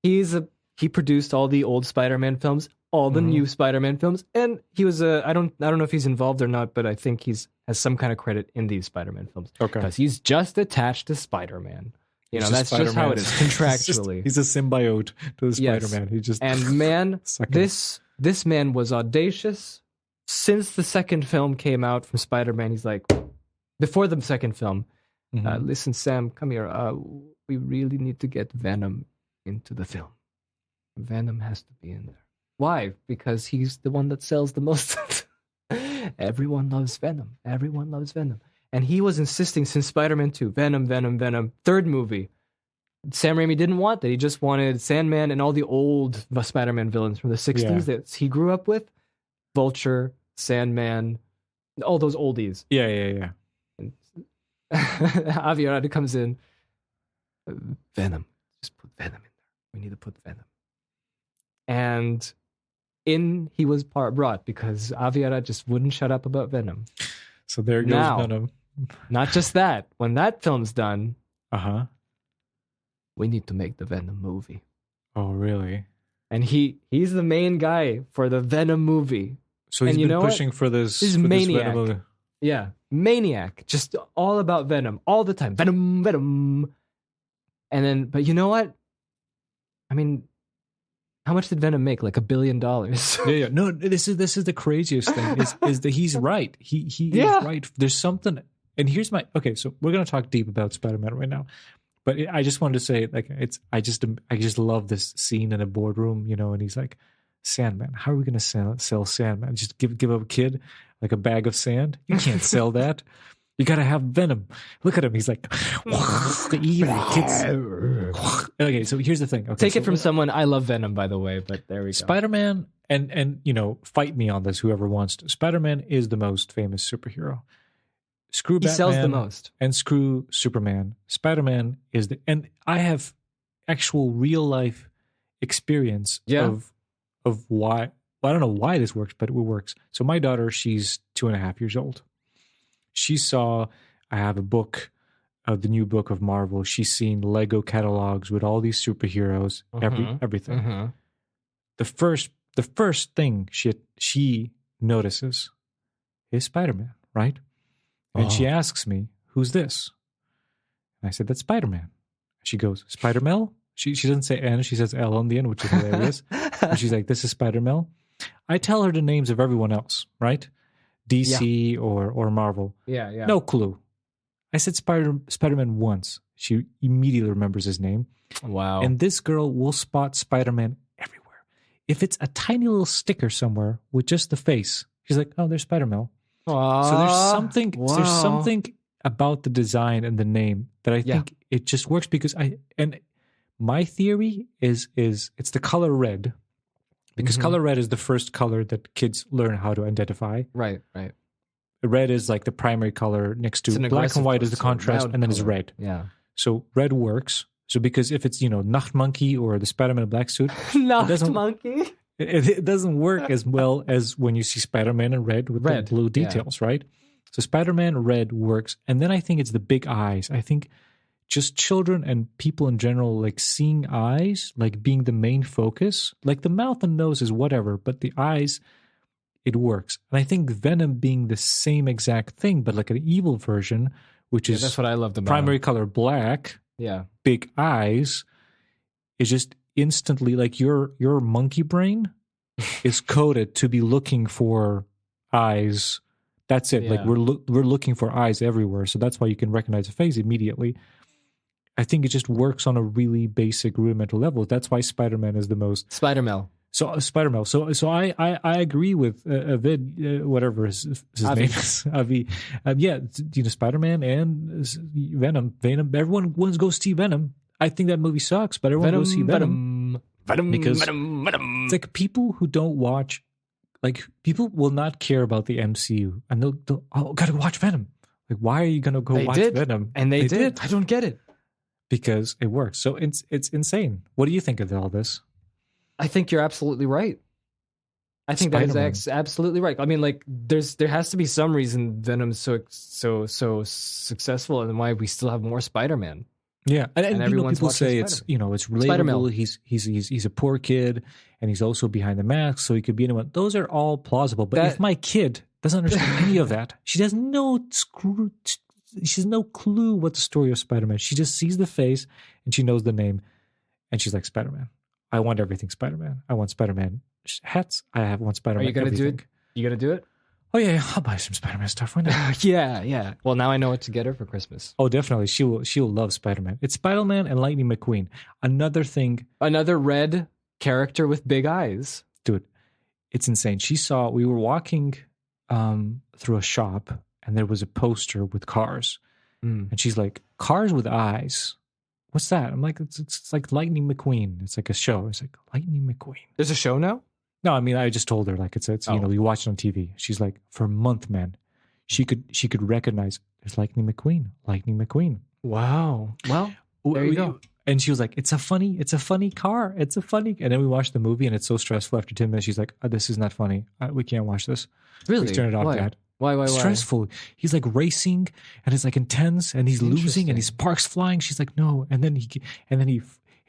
he produced all the old Spider-Man films, all the new Spider-Man films, and he was I don't know if he's involved or not, but I think has some kind of credit in these Spider-Man films. Okay. Because he's just attached to Spider-Man. He's That's just how it is contractually. He's a symbiote to the Yes. Spider-Man. He just And man, Suck it. this man was audacious since the second film came out from Spider-Man. He's like, before the second film, listen, Sam, come here. We really need to get Venom into the film. Venom has to be in there. Why? Because he's the one that sells the most. Everyone loves Venom. Everyone loves Venom. And he was insisting since Spider-Man 2, Venom. Third movie. Sam Raimi didn't want that. He just wanted Sandman and all the old Spider-Man villains from the 60s that he grew up with. Vulture, Sandman, all those oldies. yeah. Avi Arad comes in. Venom. Just put Venom in there. We need to put Venom. And he was brought because Avi Arad just wouldn't shut up about Venom. So there goes Now- Venom. Not just that. When that film's done, Uh-huh. we need to make the Venom movie. Oh, really? And he's the main guy for the Venom movie. So he's And you been know what? pushing for this. He's for this maniac. Venom movie. Yeah. Maniac. Just all about Venom. All the time. Venom. And then, but you know what? I mean, how much did Venom make? Like $1 billion. Yeah. No, this is the craziest thing. Is that he's right. He Yeah. is right. There's something. And here's my okay. So we're gonna talk deep about Spider-Man right now, but I just wanted to say like I just love this scene in a boardroom, and he's like, Sandman. How are we gonna sell Sandman? Just give a kid like a bag of sand? You can't sell that. You gotta have Venom. Look at him. He's like, the evil kids. Okay, so here's the thing. Okay, Take so it from someone. I love Venom, by the way, but there we go. Spider-Man, and fight me on this, whoever wants to. Spider-Man is the most famous superhero. Screw He Batman sells the most. and screw Superman. Spider-Man is and I have actual real life experience of why. I don't know why this works, but it works. So my daughter, she's 2.5 years old. She saw, I have a book, the new book of Marvel. She's seen Lego catalogs with all these superheroes, everything. Mm-hmm. The first thing she notices, "Hey, Spider-Man, right?" And she asks me, "Who's this?" And I said, "That's Spider-Man." She goes, "Spider-Mel?" She doesn't say N, she says L on the end, which is hilarious. And she's like, "This is Spider-Mel." I tell her the names of everyone else, right? DC or Marvel. Yeah. No clue. I said Spider-Man once. She immediately remembers his name. Wow. And this girl will spot Spider-Man everywhere. If it's a tiny little sticker somewhere with just the face, she's like, "Oh, there's Spider-Man." So there's something about the design and the name that I think it just works because my theory is it's the color red, because color red is the first color that kids learn how to identify. Right. Red is like the primary color next to black and white is the contrast, and then it's red. Yeah. So red works. So because if it's, Nacht Monkey or the Spider-Man black suit, Monkey. It doesn't work as well as when you see Spider-Man in red with the blue details, right? So Spider-Man red works. And then I think it's the big eyes. I think just children and people in general, like seeing eyes, like being the main focus, like the mouth and nose is whatever, but the eyes, it works. And I think Venom being the same exact thing, but like an evil version, which is that's what I loved about primary color black, big eyes, is just instantly like your monkey brain is coded to be looking for eyes. That's it. Like we're looking for eyes everywhere. So that's why you can recognize a face immediately. I think it just works on a really basic rudimental level. That's why Spider-Man is the most Spider-Man. So Spider-Man. So I agree with Avid, whatever his name is, Avi. Spider-Man and Venom. Everyone wants to go see Venom. I think that movie sucks, but everyone goes see Venom. Because it's like people who don't watch, like people will not care about the MCU, and they'll gotta watch Venom. Like, why are you gonna go watch Venom? And they did. I don't get it. Because it works. So it's insane. What do you think of all this? I think you're absolutely right. I think Spider-Man. That is absolutely right. I mean, like, there has to be some reason Venom's so successful, and why we still have more Spider-Man. Yeah, and people say it's relatable. Spider-Man. He's a poor kid, and he's also behind the mask, so he could be anyone. Those are all plausible. But if my kid doesn't understand any of that, she has no clue what the story of Spider-Man. She just sees the face and she knows the name, and she's like, Spider-Man. I want everything Spider-Man. I want Spider-Man hats. I want Spider-Man. Are you gonna everything. do it? You gonna do it? Oh yeah, I'll buy some Spider-Man stuff right now. Yeah. Well, now I know what to get her for Christmas. Oh, definitely. She'll love Spider-Man. It's Spider-Man and Lightning McQueen. Another red character with big eyes. Dude, it's insane. We were walking through a shop, and there was a poster with cars. And she's like, "Cars with eyes. What's that?" I'm like, it's like Lightning McQueen. It's like a show. It's like Lightning McQueen. There's a show now? No, I mean, I just told her, like, it's you watch it on TV. She's like, for a month, man, she could recognize there's Lightning McQueen. Wow. Well, there you go. And she was like, it's a funny car. And then we watched the movie, and it's so stressful. After 10 minutes, she's like, this is not funny. We can't watch this. Really? Please turn it off, Dad. Why? Stressful. He's like racing, and it's like intense, and he's losing, and his sparks flying. She's like, no. And then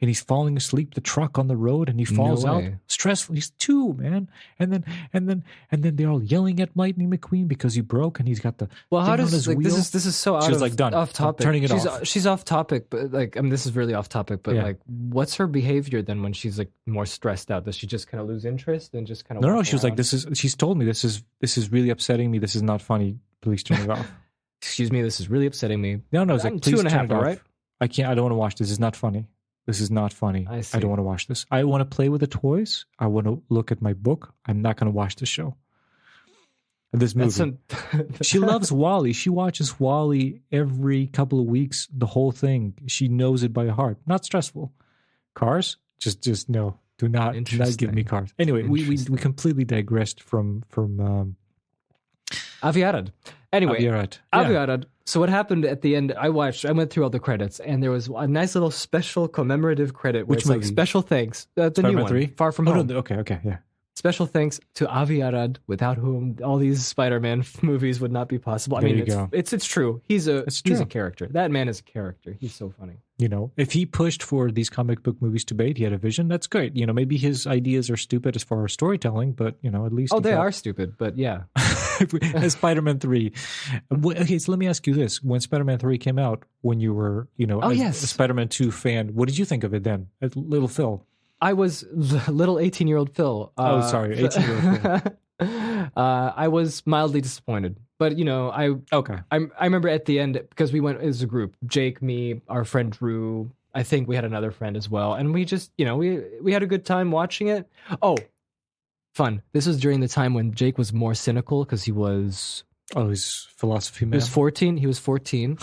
he's falling asleep, the truck on the road, and he falls out. Stressful. He's 2, man. And then they're all yelling at Lightning McQueen because he broke, and he's got the how thing does on his like, wheel. This is so She's like, done. Off topic. I'm turning it off. She's off topic, but like, I mean, this is really off topic. But like, what's her behavior then when she's like more stressed out? Does she just kind of lose interest and just kind of? No. She was like, she's told me this is really upsetting me. This is not funny. Please turn it off. Excuse me, this is really upsetting me. No, it's like, please turn it off. Right? I can't. I don't want to watch this. This is not funny. This is not funny. I don't want to watch this. I want to play with the toys. I want to look at my book. I'm not going to watch this show. This movie. She loves Wall-E. She watches Wall-E every couple of weeks, the whole thing. She knows it by heart. Not stressful. Cars? Just no. Do not give me cars. Anyway, we completely digressed from Arad. Anyway, Arad. So what happened at the end, I went through all the credits, and there was a nice little special commemorative credit where it's like special thanks. The new one, 3? Far From Home. Okay, yeah. Special thanks to Avi Arad, without whom all these Spider-Man movies would not be possible. I There mean, you go. it's true. He's a true. character. That man is a character. He's so funny. You know, if he pushed for these comic book movies to bait, he had a vision. That's great. You know, maybe his ideas are stupid as far as storytelling, but you know, at least they are stupid. But yeah, Spider-Man 3. Okay, so let me ask you this: when Spider-Man 3 came out, when you were, you know, a Spider-Man 2 fan, what did you think of it then, little Phil? I was little 18-year-old Phil. 18-year-old Phil. I was mildly disappointed, but you know, I remember at the end, because we went as a group, Jake, me, our friend Drew. I think we had another friend as well, and we just, you know, we had a good time watching it. Oh, fun! This was during the time when Jake was more cynical because he was he's philosophy man. He was 14. He was 14,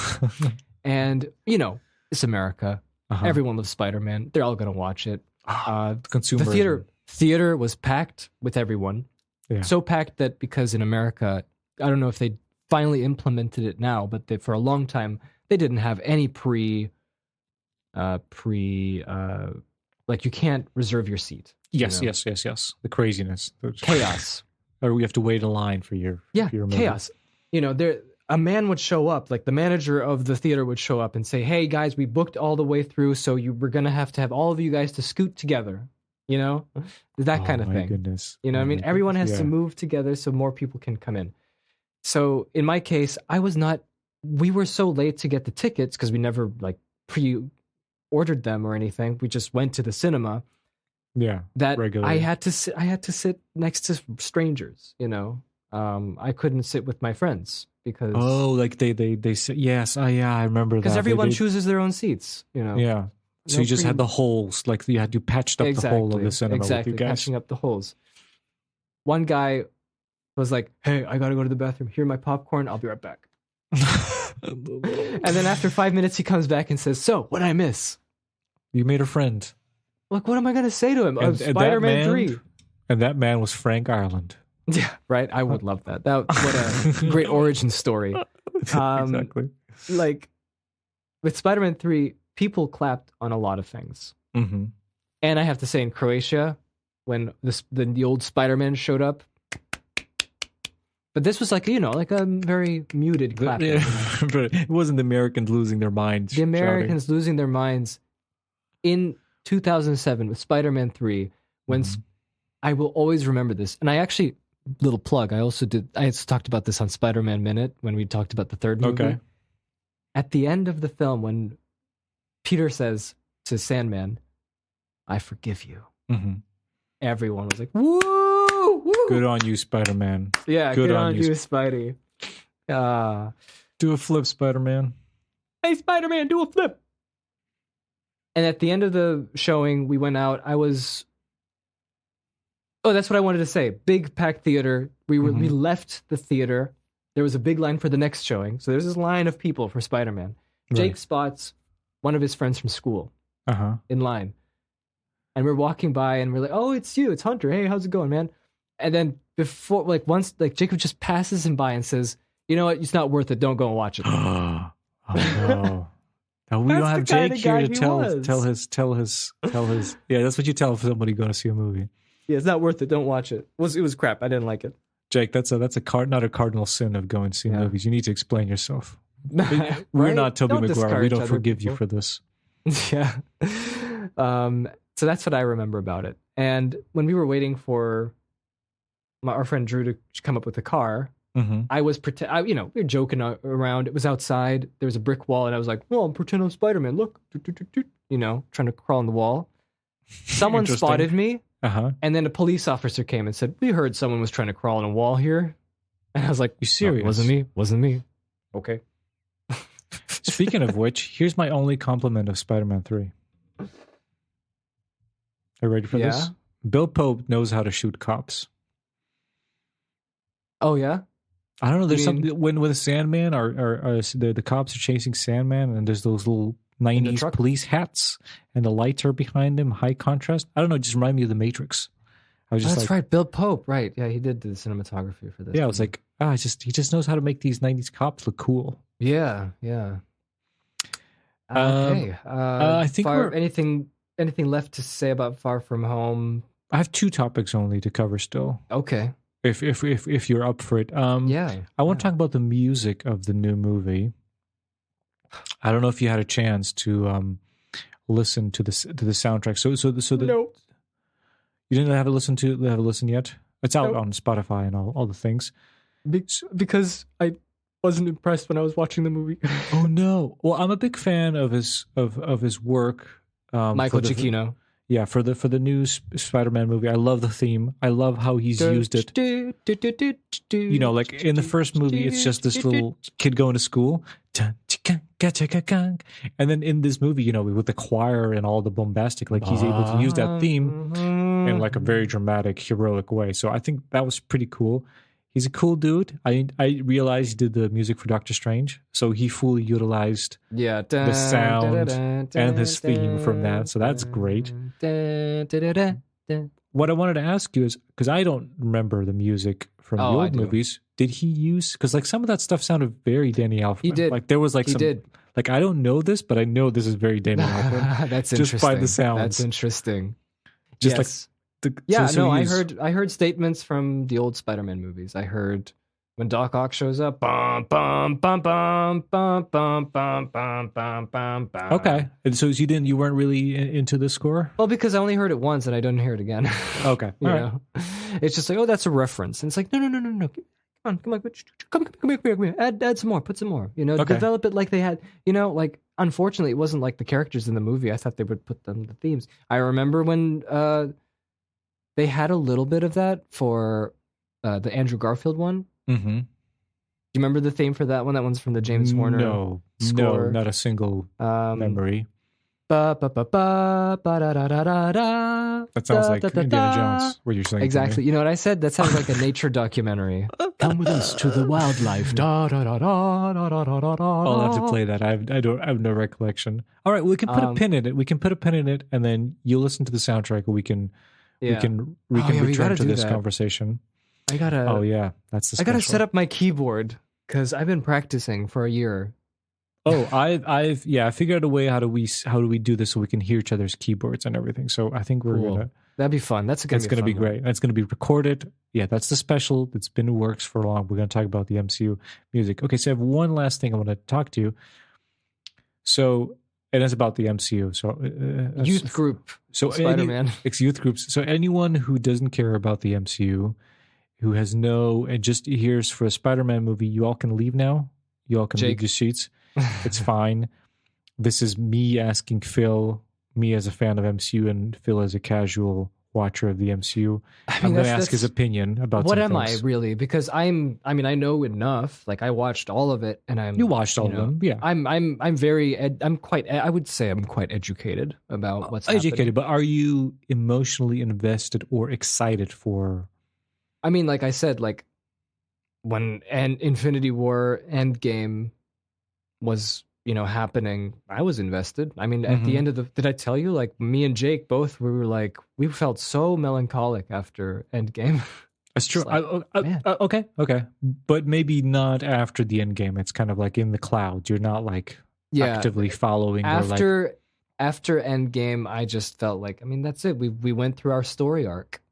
and you know, it's America. Everyone loves Spider-Man. They're all gonna watch it. The theater was packed with everyone. Yeah. So packed that because in America, I don't know if they finally implemented it now, but for a long time they didn't have any like you can't reserve your seat. Yes. The craziness, chaos, or we have to wait in line for your movie. Chaos. You know, a man would show up, like the manager of the theater would show up and say, "Hey guys, we booked all the way through, so we're gonna have to have all of you guys to scoot together." You know, that kind of thing. Goodness. You know, I mean, everyone has to move together so more people can come in. So in my case, we were so late to get the tickets because we never like pre-ordered them or anything. We just went to the cinema. Yeah. That regularly. I had to sit next to strangers, you know. I couldn't sit with my friends because like they said yes. I remember that. Because everyone chooses their own seats, you know. Yeah. So you just had the holes, like you patched up the hole of the cinema with you guys. Patching up the holes. One guy was like, "Hey, I gotta go to the bathroom. Here, my popcorn. I'll be right back." And then after 5 minutes, he comes back and says, "So, what did I miss?" You made a friend. Like, what am I gonna say to him? Spider-Man 3. And that man was Frank Ireland. Yeah, right. I would love that. What a great origin story. Exactly. Like with Spider-Man 3, people clapped on a lot of things. Mm-hmm. And I have to say, in Croatia, when the old Spider-Man showed up, but this was like, you know, like a very muted clap. Yeah, but it wasn't the Americans losing their minds. The Americans losing their minds in 2007 with Spider-Man 3, when I will always remember this. And I actually, little plug, I also talked about this on Spider-Man Minute when we talked about the third movie. Okay. At the end of the film, when Peter says to Sandman, "I forgive you," everyone was like, "Woo! Woo! Good on you, Spider-Man." Yeah, good on you, Spidey. Do a flip, Spider-Man. Hey, Spider-Man, do a flip. And at the end of the showing, we went out. That's what I wanted to say. Big packed theater. We left the theater. There was a big line for the next showing. So there's this line of people for Spider-Man. Jake spots one of his friends from school in line. And we're walking by and we're like, "Oh, it's you. It's Hunter. Hey, how's it going, man?" And then Jacob just passes him by and says, "You know what? It's not worth it. Don't go and watch it." Oh, no. Now, we don't have Jake here to tell his. Yeah, that's what you tell somebody going to see a movie. Yeah, it's not worth it. Don't watch it. It was crap. I didn't like it. Jake, that's not a cardinal sin of going to see movies. You need to explain yourself. Right? We're not Tobey Maguire. We don't forgive you for this. Yeah. So that's what I remember about it. And when we were waiting for our friend Drew to come up with a car, I was we were joking around. It was outside. There was a brick wall, and I was like, "Well, I'm pretending I'm Spider-Man. Look, you know, trying to crawl on the wall." Someone spotted me. And then a police officer came and said, "We heard someone was trying to crawl on a wall here." And I was like, "You serious?" "No, wasn't me. Okay. Speaking of which, here's my only compliment of Spider-Man 3. Are you ready for this? Bill Pope knows how to shoot cops. Oh, yeah? I don't know. There's something when with Sandman or the cops are chasing Sandman, and there's those little 90s police hats, and the lights are behind them, high contrast. I don't know, it just reminded me of The Matrix. I was just that's right, Bill Pope, right. Yeah, he did the cinematography for this. Yeah, I was like, he just knows how to make these 90s cops look cool. Yeah. Okay. I think anything left to say about Far From Home? I have two topics only to cover still. Okay. If you're up for it. Yeah. I want to talk about the music of the new movie. I don't know if you had a chance to listen to the soundtrack. So No. you didn't have a listen yet? It's out on Spotify and all the things. Because I wasn't impressed when I was watching the movie. Oh no! Well, I'm a big fan of his work. Michael Giacchino. Yeah, for the new Spider-Man movie, I love the theme. I love how he's used it. You know, like in the first movie, it's just this little kid going to school, and then in this movie, you know, with the choir and all the bombastic, like he's able to use that theme in like a very dramatic, heroic way. So I think that was pretty cool. He's a cool dude. I realized he did the music for Doctor Strange, so he fully utilized the sound and his theme from that. So that's great. What I wanted to ask you is, because I don't remember the music from the old movies, did he use? Because like some of that stuff sounded very Danny Elfman. He did. Like there was like like I don't know this, but I know this is very Danny Elfman. That's just interesting. By the sounds. That's interesting. Just like. I heard statements from the old Spider-Man movies. I heard when Doc Ock shows up, bum bum bum bum bum bum bum bum bum bum bum. Okay, and so you weren't really into the score? Well, because I only heard it once and I didn't hear it again. Okay, you know, it's just like, oh, that's a reference, and it's like, no, come on, add some more, put some more, you know, develop it like they had, you know, like unfortunately it wasn't like the characters in the movie. I thought they would put them the themes. I remember when they had a little bit of that for the Andrew Garfield one. Mm-hmm. Do you remember the theme for that one? That one's from the James Horner score. No, not a single memory. That sounds like Indiana Jones, what you're saying. Exactly. You know what I said? That sounds like a nature documentary. Come with us to the wildlife. I'll have to play that. I have no recollection. All right, we can put a pin in it. And then you listen to the soundtrack, and we can return to this conversation. Oh yeah, that's the special. I gotta set up my keyboard because I've been practicing for a year. Oh, I figured out a way how do we do this so we can hear each other's keyboards and everything. So I think we're gonna. That'd be fun. That's gonna be great. That's gonna be recorded. Yeah, that's the special. It's been in works for long. We're gonna talk about the MCU music. Okay, so I have one last thing I want to talk to you. So. And it's about the MCU. So youth group. So Spider-Man. It's youth groups. So anyone who doesn't care about the MCU, who has and just hears for a Spider-Man movie, you all can leave now. You all can leave your seats. It's fine. This is me asking Phil, me as a fan of MCU and Phil as a casual watcher of the MCU. I'm going to ask his opinion about what am I really? Because I know enough. Like I watched all of it, and you watched all of them, yeah. I'm quite educated about what's happening. But are you emotionally invested or excited for? I mean, like I said, like when Infinity War Endgame was happening, I was invested. I mean, at the end of did I tell you, like me and Jake both, we felt so melancholic after Endgame. That's true. Okay. But maybe not after the Endgame. It's kind of like in the clouds. You're not like actively following. After Endgame, I just felt like, I mean, that's it. We went through our story arc,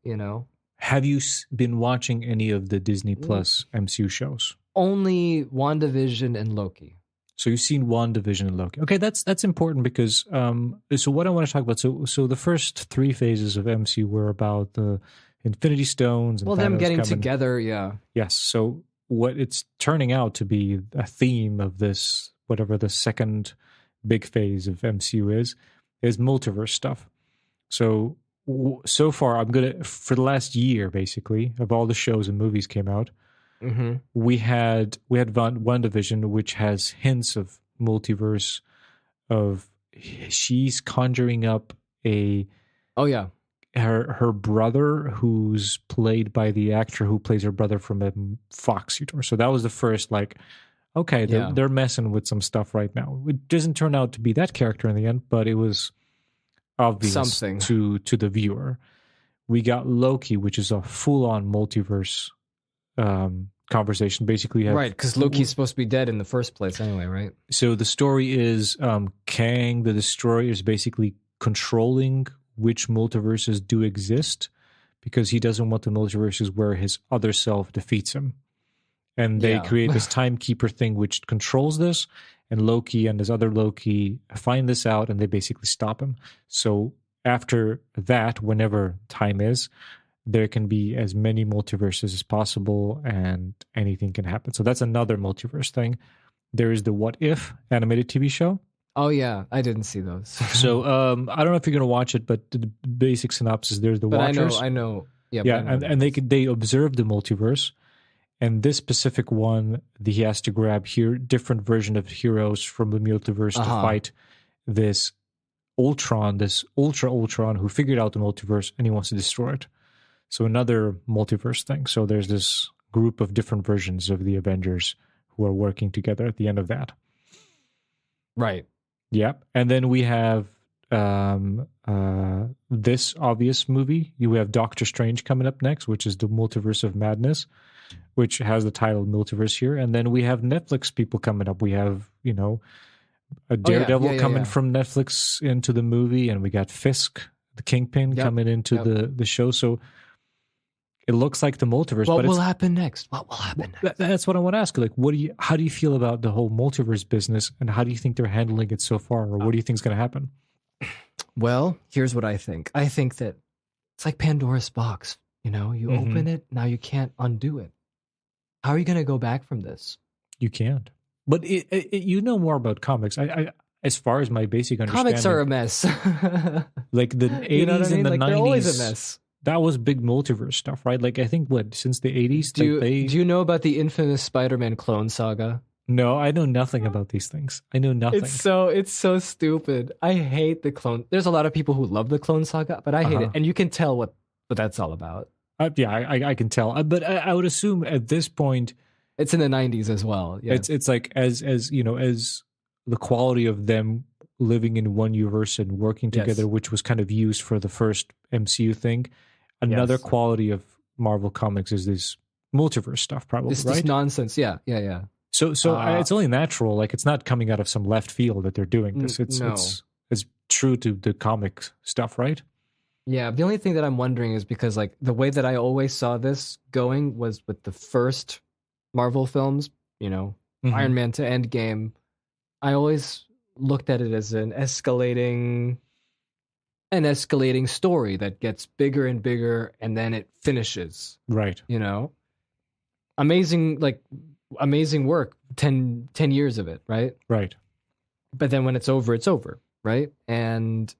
Have you been watching any of the Disney Plus MCU shows? Only WandaVision and Loki. So you've seen WandaVision and Loki. Okay, that's important because so what I want to talk about. So the first three phases of MCU were about the Infinity Stones and them getting together, yeah. Yes. So what it's turning out to be a theme of this, whatever the second big phase of MCU is multiverse stuff. So far, for the last year, basically, of all the shows and movies came out. Mm-hmm. We had WandaVision, which has hints of multiverse. Of she's conjuring up her brother, who's played by the actor who plays her brother from a Fox universe. So that was the first they're messing with some stuff right now. It doesn't turn out to be that character in the end, but it was obvious to the viewer. We got Loki, which is a full-on multiverse conversation. Basically, right, because Loki's supposed to be dead in the first place anyway, right? So the story is Kang the Destroyer is basically controlling which multiverses do exist. because he doesn't want the multiverses where his other self defeats him. And they create this timekeeper thing which controls this, and Loki and his other Loki find this out, and they basically stop him. So after that, whenever time is, there can be as many multiverses as possible, and anything can happen. So that's another multiverse thing. There is the What If animated TV show. Oh yeah, I didn't see those. So I don't know if you're gonna watch it, but the basic synopsis: there's the Watchers. I know. Yeah, and they observe the multiverse. And this specific one, he has to grab here different version of heroes from the multiverse to fight this Ultron, this Ultron who figured out the multiverse, and he wants to destroy it. So another multiverse thing. So there's this group of different versions of the Avengers who are working together at the end of that. Right. Yeah. And then we have this obvious movie. You have Doctor Strange coming up next, which is the Multiverse of Madness, which has the title Multiverse here. And then we have Netflix people coming up. We have, a Daredevil coming from Netflix into the movie, and we got Fisk, the Kingpin, coming into the show. So it looks like the multiverse. What will happen next? That's what I want to ask. Like, how do you feel about the whole multiverse business, and how do you think they're handling it so far, or what do you think is going to happen? Well, here's what I think. I think that it's like Pandora's box. You open it, now you can't undo it. How are you going to go back from this? You can't. But you know more about comics. I as far as my basic understanding, comics are a mess. Like the 80s and the 90s, they're always a mess. That was big multiverse stuff, right? Like I think since the 80s, do you know about the infamous Spider-Man clone saga? No, I know nothing about these things. I know nothing. It's so stupid. I hate the clone. There's a lot of people who love the clone saga, but I hate it, and you can tell what that's all about. I can tell, but I would assume at this point it's in the 90s as well. Yeah. It's like as the quality of them living in one universe and working together, which was kind of used for the first MCU thing. Another quality of Marvel Comics is this multiverse stuff, probably. This nonsense, yeah. So it's only natural. Like it's not coming out of some left field that they're doing this. It's true to the comic stuff, right? Yeah, the only thing that I'm wondering is because like the way that I always saw this going was with the first Marvel films, Iron Man to Endgame. I always looked at it as an escalating story that gets bigger and bigger, and then it finishes. Right. Amazing work. 10 years of it, right? Right. But then when it's over, right? And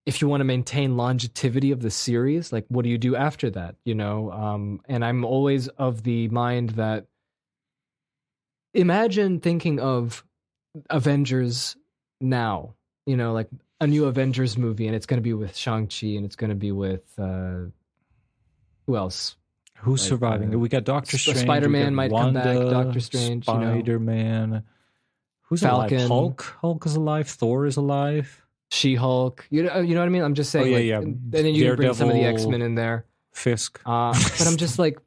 if you want to maintain longevity of the series, like what do you do after that? And I'm always of the mind that imagine thinking of Avengers now, like a new Avengers movie, and it's going to be with Shang-Chi, and it's going to be with who else? Who's surviving? We got Doctor Strange. Spider-Man might Wanda, come back. Doctor Strange. Spider-Man. Who's Falcon. Alive? Hulk is alive. Thor is alive. She-Hulk. You know what I mean? I'm just saying. Yeah. And then you can bring some of the X-Men in there. Fisk. But I'm just like,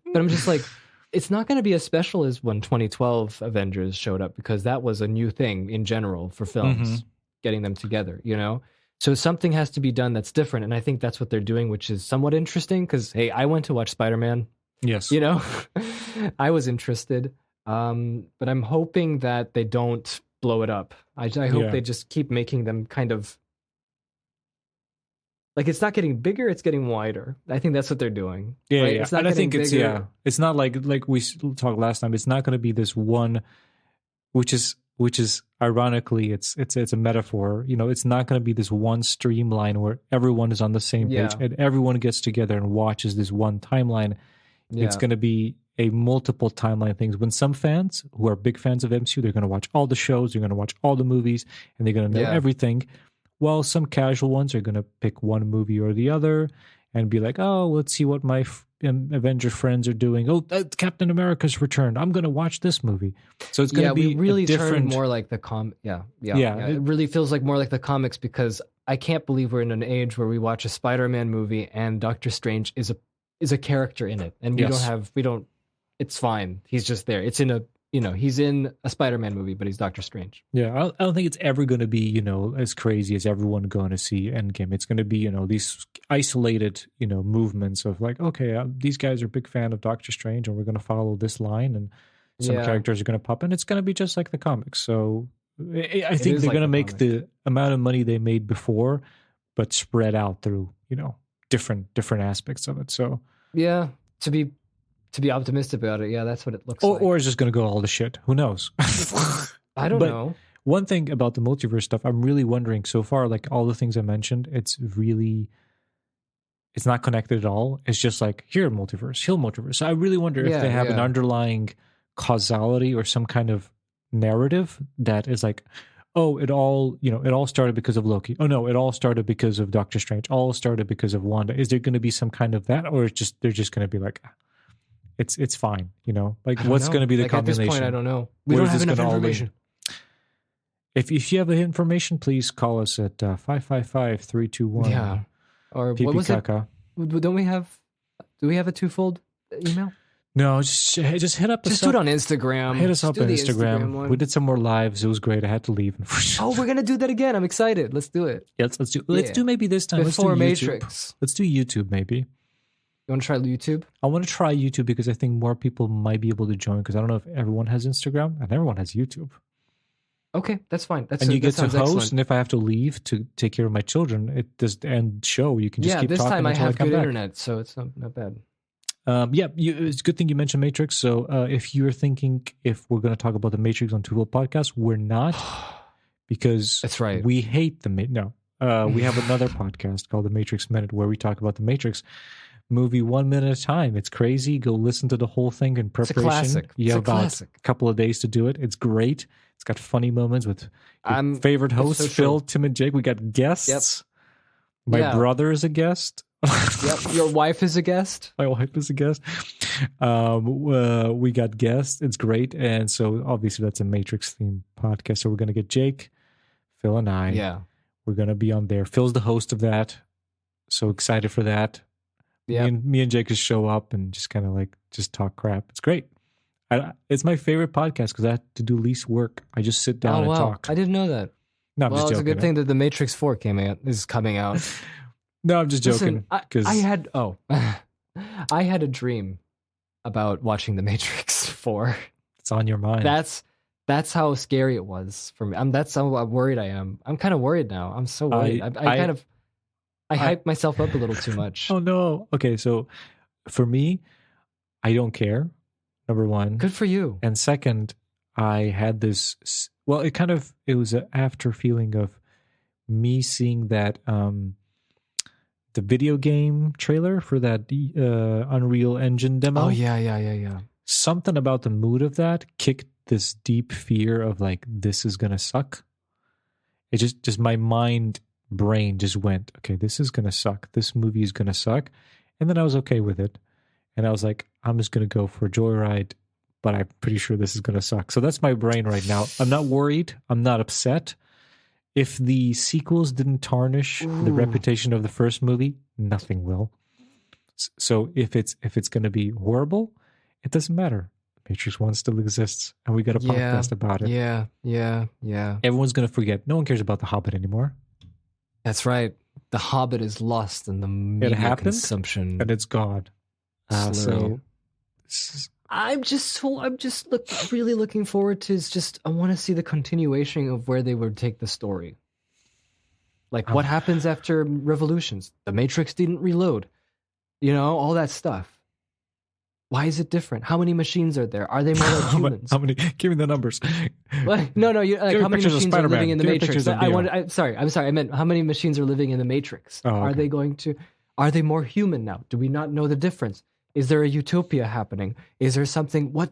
it's not going to be as special as when 2012 Avengers showed up, because that was a new thing in general for films, getting them together, So something has to be done that's different, and I think that's what they're doing, which is somewhat interesting, because, hey, I went to watch Spider-Man. Yes. I was interested, but I'm hoping that they don't blow it up. I hope they just keep making them kind of like it's not getting bigger, it's getting wider. I think that's what they're doing. Yeah, right? yeah. It's not and I think bigger. it's not like we talked last time. It's not going to be this one, which is ironically, it's a metaphor. It's not going to be this one streamline where everyone is on the same page and everyone gets together and watches this one timeline. Yeah. It's going to be a multiple timeline things. When some fans who are big fans of MCU, they're going to watch all the shows, they're going to watch all the movies, and they're going to know everything. While some casual ones are going to pick one movie or the other and be like, oh, let's see what my Avenger friends are doing. Oh, Captain America's returned. I'm going to watch this movie. So it's going to be really different. More like the Yeah. It really feels like more like the comics, because I can't believe we're in an age where we watch a Spider-Man movie and Doctor Strange is a character in it, and we don't. It's fine. He's just there. It's in a he's in a Spider-Man movie, but he's Doctor Strange. Yeah, I don't think it's ever going to be, as crazy as everyone going to see Endgame. It's going to be, these isolated, movements of like, okay, these guys are a big fan of Doctor Strange, and we're going to follow this line, and some characters are going to pop in. It's going to be just like the comics. So I think they're going to make the amount of money they made before, but spread out through, different aspects of it. So yeah, to be optimistic about it, yeah, that's what it looks like. Or it's just going to go all to shit. Who knows? I don't know. One thing about the multiverse stuff, I'm really wondering so far, like all the things I mentioned, it's not connected at all. It's just like, here multiverse, here multiverse. So I really wonder if they have an underlying causality or some kind of narrative that is like, oh, it all started because of Loki. Oh no, it all started because of Doctor Strange. All started because of Wanda. Is there going to be some kind of that, or they're just going to be like, it's fine, like what's going to be the combination? At this point, I don't know. We don't have enough information. If you have the information, please call us at 555-321. Yeah, or what was it? Don't we have? Do we have a Twofold email? No, just hit up. Just do it on Instagram. Hit us up on Instagram. We did some more lives. It was great. I had to leave. Oh, we're gonna do that again. I'm excited. Let's do it. Yeah, let's do maybe this time. Before let's do Matrix. Let's do YouTube maybe. You want to try YouTube? I want to try YouTube because I think more people might be able to join, because I don't know if everyone has Instagram and everyone has YouTube. Okay, that's fine. You get to host, excellent. And if I have to leave to take care of my children, it does end show. You can just keep talking. Yeah, this time I have good back. internet, so it's not bad. It's a good thing you mentioned Matrix. So if you're thinking if we're going to talk about the Matrix on Twofold podcast, we're not, because that's right. We hate we have another podcast called The Matrix Minute where we talk about the Matrix movie 1 minute at a time. It's crazy. Go listen to the whole thing in preparation. It's a classic. You have about a couple of days to do it. It's great. It's got funny moments with your favorite hosts, Phil, Tim, and Jake. We got guests. Yep. My brother is a guest. Yep. Your wife is a guest. My wife is a guest. We got guests. It's great. And so obviously that's a Matrix themed podcast. So we're going to get Jake, Phil, and I. Yeah. We're going to be on there. Phil's the host of that. So excited for that. Yeah. Me and Jake just show up and just kind of like just talk crap. It's great. It's my favorite podcast because I have to do least work. I just sit down and talk. I didn't know that. No, I'm just joking. It's a good thing that the Matrix 4 is coming out. No, I'm just joking. I had a dream about watching the Matrix 4. It's on your mind. That's how scary it was for me. That's how worried I am. I'm kind of worried now. I'm so worried. I hyped myself up a little too much. Oh no. Okay, so for me, I don't care. Number one. Good for you. And second, I had this. Well, it was an after feeling of me seeing that the video game trailer for that Unreal Engine demo. Oh yeah. Something about the mood of that kicked this deep fear of like, this is gonna suck. It just my brain just went, okay, this is gonna suck. This movie is gonna suck. And then I was okay with it. And I was like, I'm just gonna go for a joyride, but I'm pretty sure this is gonna suck. So that's my brain right now. I'm not worried. I'm not upset. If the sequels didn't tarnish the reputation of the first movie, nothing will. So if it's going to be horrible, it doesn't matter. Matrix 1 still exists, and we got a podcast about it. Yeah. Everyone's going to forget. No one cares about The Hobbit anymore. That's right. The Hobbit is lost in the media consumption. And it's gone. I'm really looking forward to I want to see the continuation of where they would take the story. Like what happens after Revolutions? The Matrix didn't reload. All that stuff. Why is it different? How many machines are there? Are they more like humans? How many? Give me the numbers. No. How many machines are living in the Matrix? I'm sorry. I meant how many machines are living in the Matrix? Oh, okay. Are they more human now? Do we not know the difference? Is there a utopia happening? Is there something? What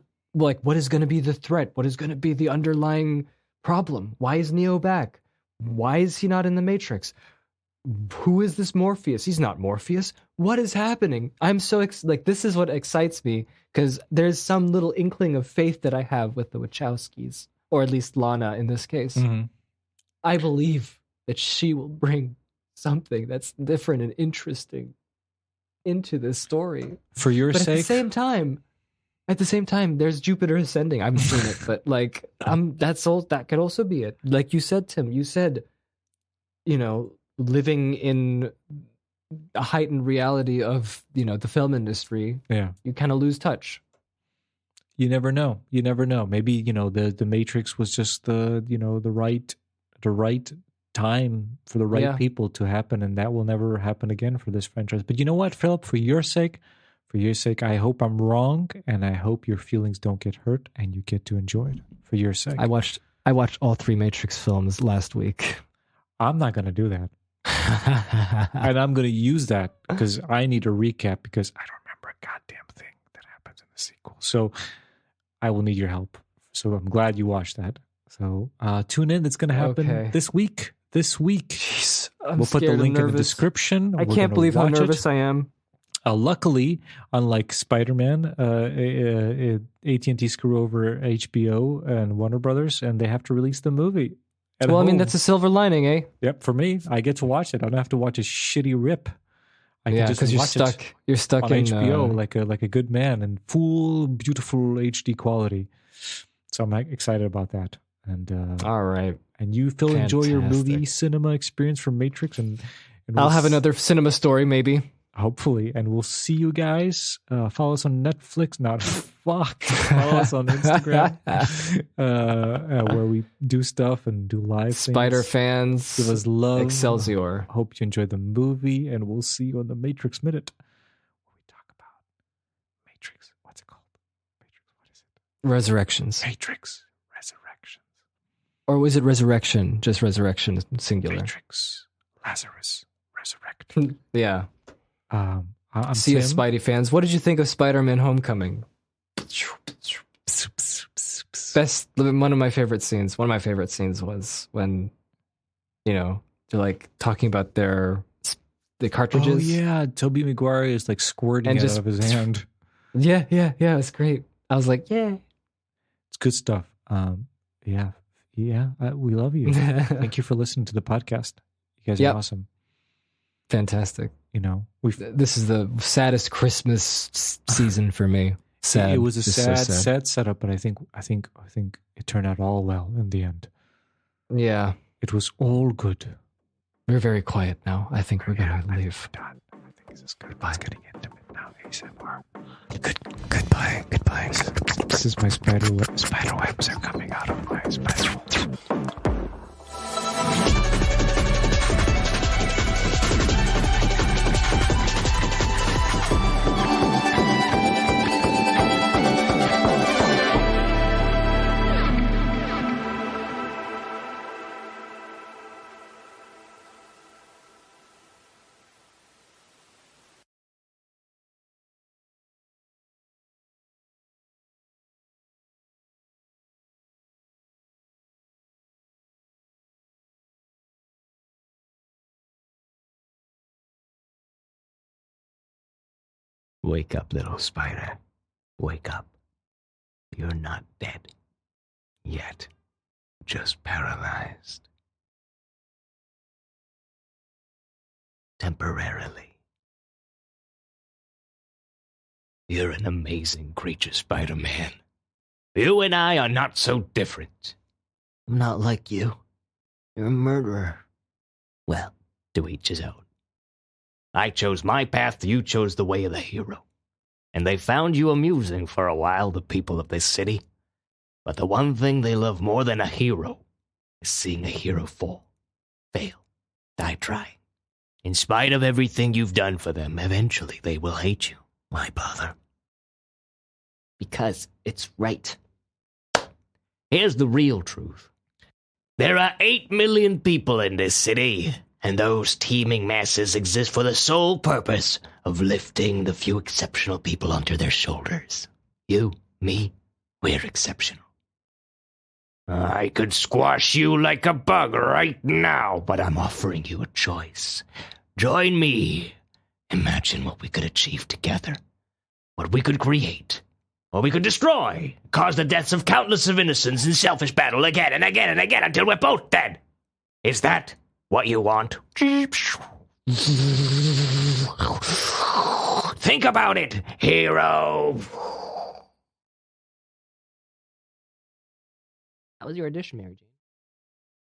is going to be the threat? What is going to be the underlying problem? Why is Neo back? Why is he not in the Matrix? Who is this Morpheus? He's not Morpheus. What is happening? I'm so this is what excites me, because there's some little inkling of faith that I have with the Wachowskis, or at least Lana in this case. Mm-hmm. I believe that she will bring something that's different and interesting into this story. For your sake. At the same time, At the same time, there's Jupiter Ascending. I haven't seen it, but like, that's all. That could also be it. Like you said, Tim. You said, living in a heightened reality of the film industry. Yeah, you kind of lose touch. You never know. Maybe the Matrix was just the right time for the right people to happen, and that will never happen again for this franchise. But you know what, Philip? For your sake, I hope I'm wrong, and I hope your feelings don't get hurt, and you get to enjoy it. For your sake, I watched all 3 Matrix films last week. I'm not going to do that, and I'm going to use that because I need a recap because I don't remember a goddamn thing that happens in the sequel. So I will need your help. So I'm glad you watched that. So tune in. It's going to happen this week. Jeez, we'll put the link in the description. I can't believe how nervous I am. Luckily, unlike Spider-Man, AT&T screw over HBO and Warner Brothers, and they have to release the movie. Well, I mean, that's a silver lining, eh? Yep, for me, I get to watch it. I don't have to watch a shitty rip. I can just because you're stuck on in HBO like a good man and full, beautiful HD quality. So I'm excited about that. And all right. And you, Phil, enjoy your movie cinema experience from Matrix, and I'll have another cinema story maybe. Hopefully, and we'll see you guys. Follow us on Netflix. Follow us on Instagram, where we do stuff and do live Spider things. fans, give us love. Excelsior. Hope you enjoyed the movie, and we'll see you on the Matrix Minute, where we talk about Matrix. What's it called? Matrix. What is it? Resurrections. Matrix Resurrections. Or was it Resurrection? Just Resurrection, singular. Matrix. Lazarus resurrected. Yeah. See you, Spidey fans. What did you think of Spider-Man: Homecoming? One of my favorite scenes was when, they're like talking about the cartridges. Oh yeah, Tobey Maguire is like squirting out of his hand. Yeah, it's great. I was like, yeah, it's good stuff. We love you. Thank you for listening to the podcast. You guys are awesome. Fantastic. This is the saddest Christmas season for me. Sad. It was a sad setup, but I think it turned out all well in the end. Yeah, it was all good. We're very quiet now. I think we're gonna leave. I think this is good. It's getting intimate now. ASMR. Goodbye. This is my spider webs. Spider webs are coming out of my spider webs. Wake up, little spider. Wake up. You're not dead. Yet. Just paralyzed. Temporarily. You're an amazing creature, Spider-Man. You and I are not so different. I'm not like you. You're a murderer. Well, to each his own. I chose my path, you chose the way of the hero. And they found you amusing for a while, the people of this city. But the one thing they love more than a hero is seeing a hero fall, fail, die trying. In spite of everything you've done for them, eventually they will hate you. Why bother? Because it's right. Here's the real truth. There are 8 million people in this city. And those teeming masses exist for the sole purpose of lifting the few exceptional people onto their shoulders. You, me, we're exceptional. I could squash you like a bug right now, but I'm offering you a choice. Join me. Imagine what we could achieve together. What we could create. What we could destroy. Cause the deaths of countless of innocents in selfish battle again and again and again until we're both dead. Is that what you want? Think about it, hero. How was your audition, Mary Jane?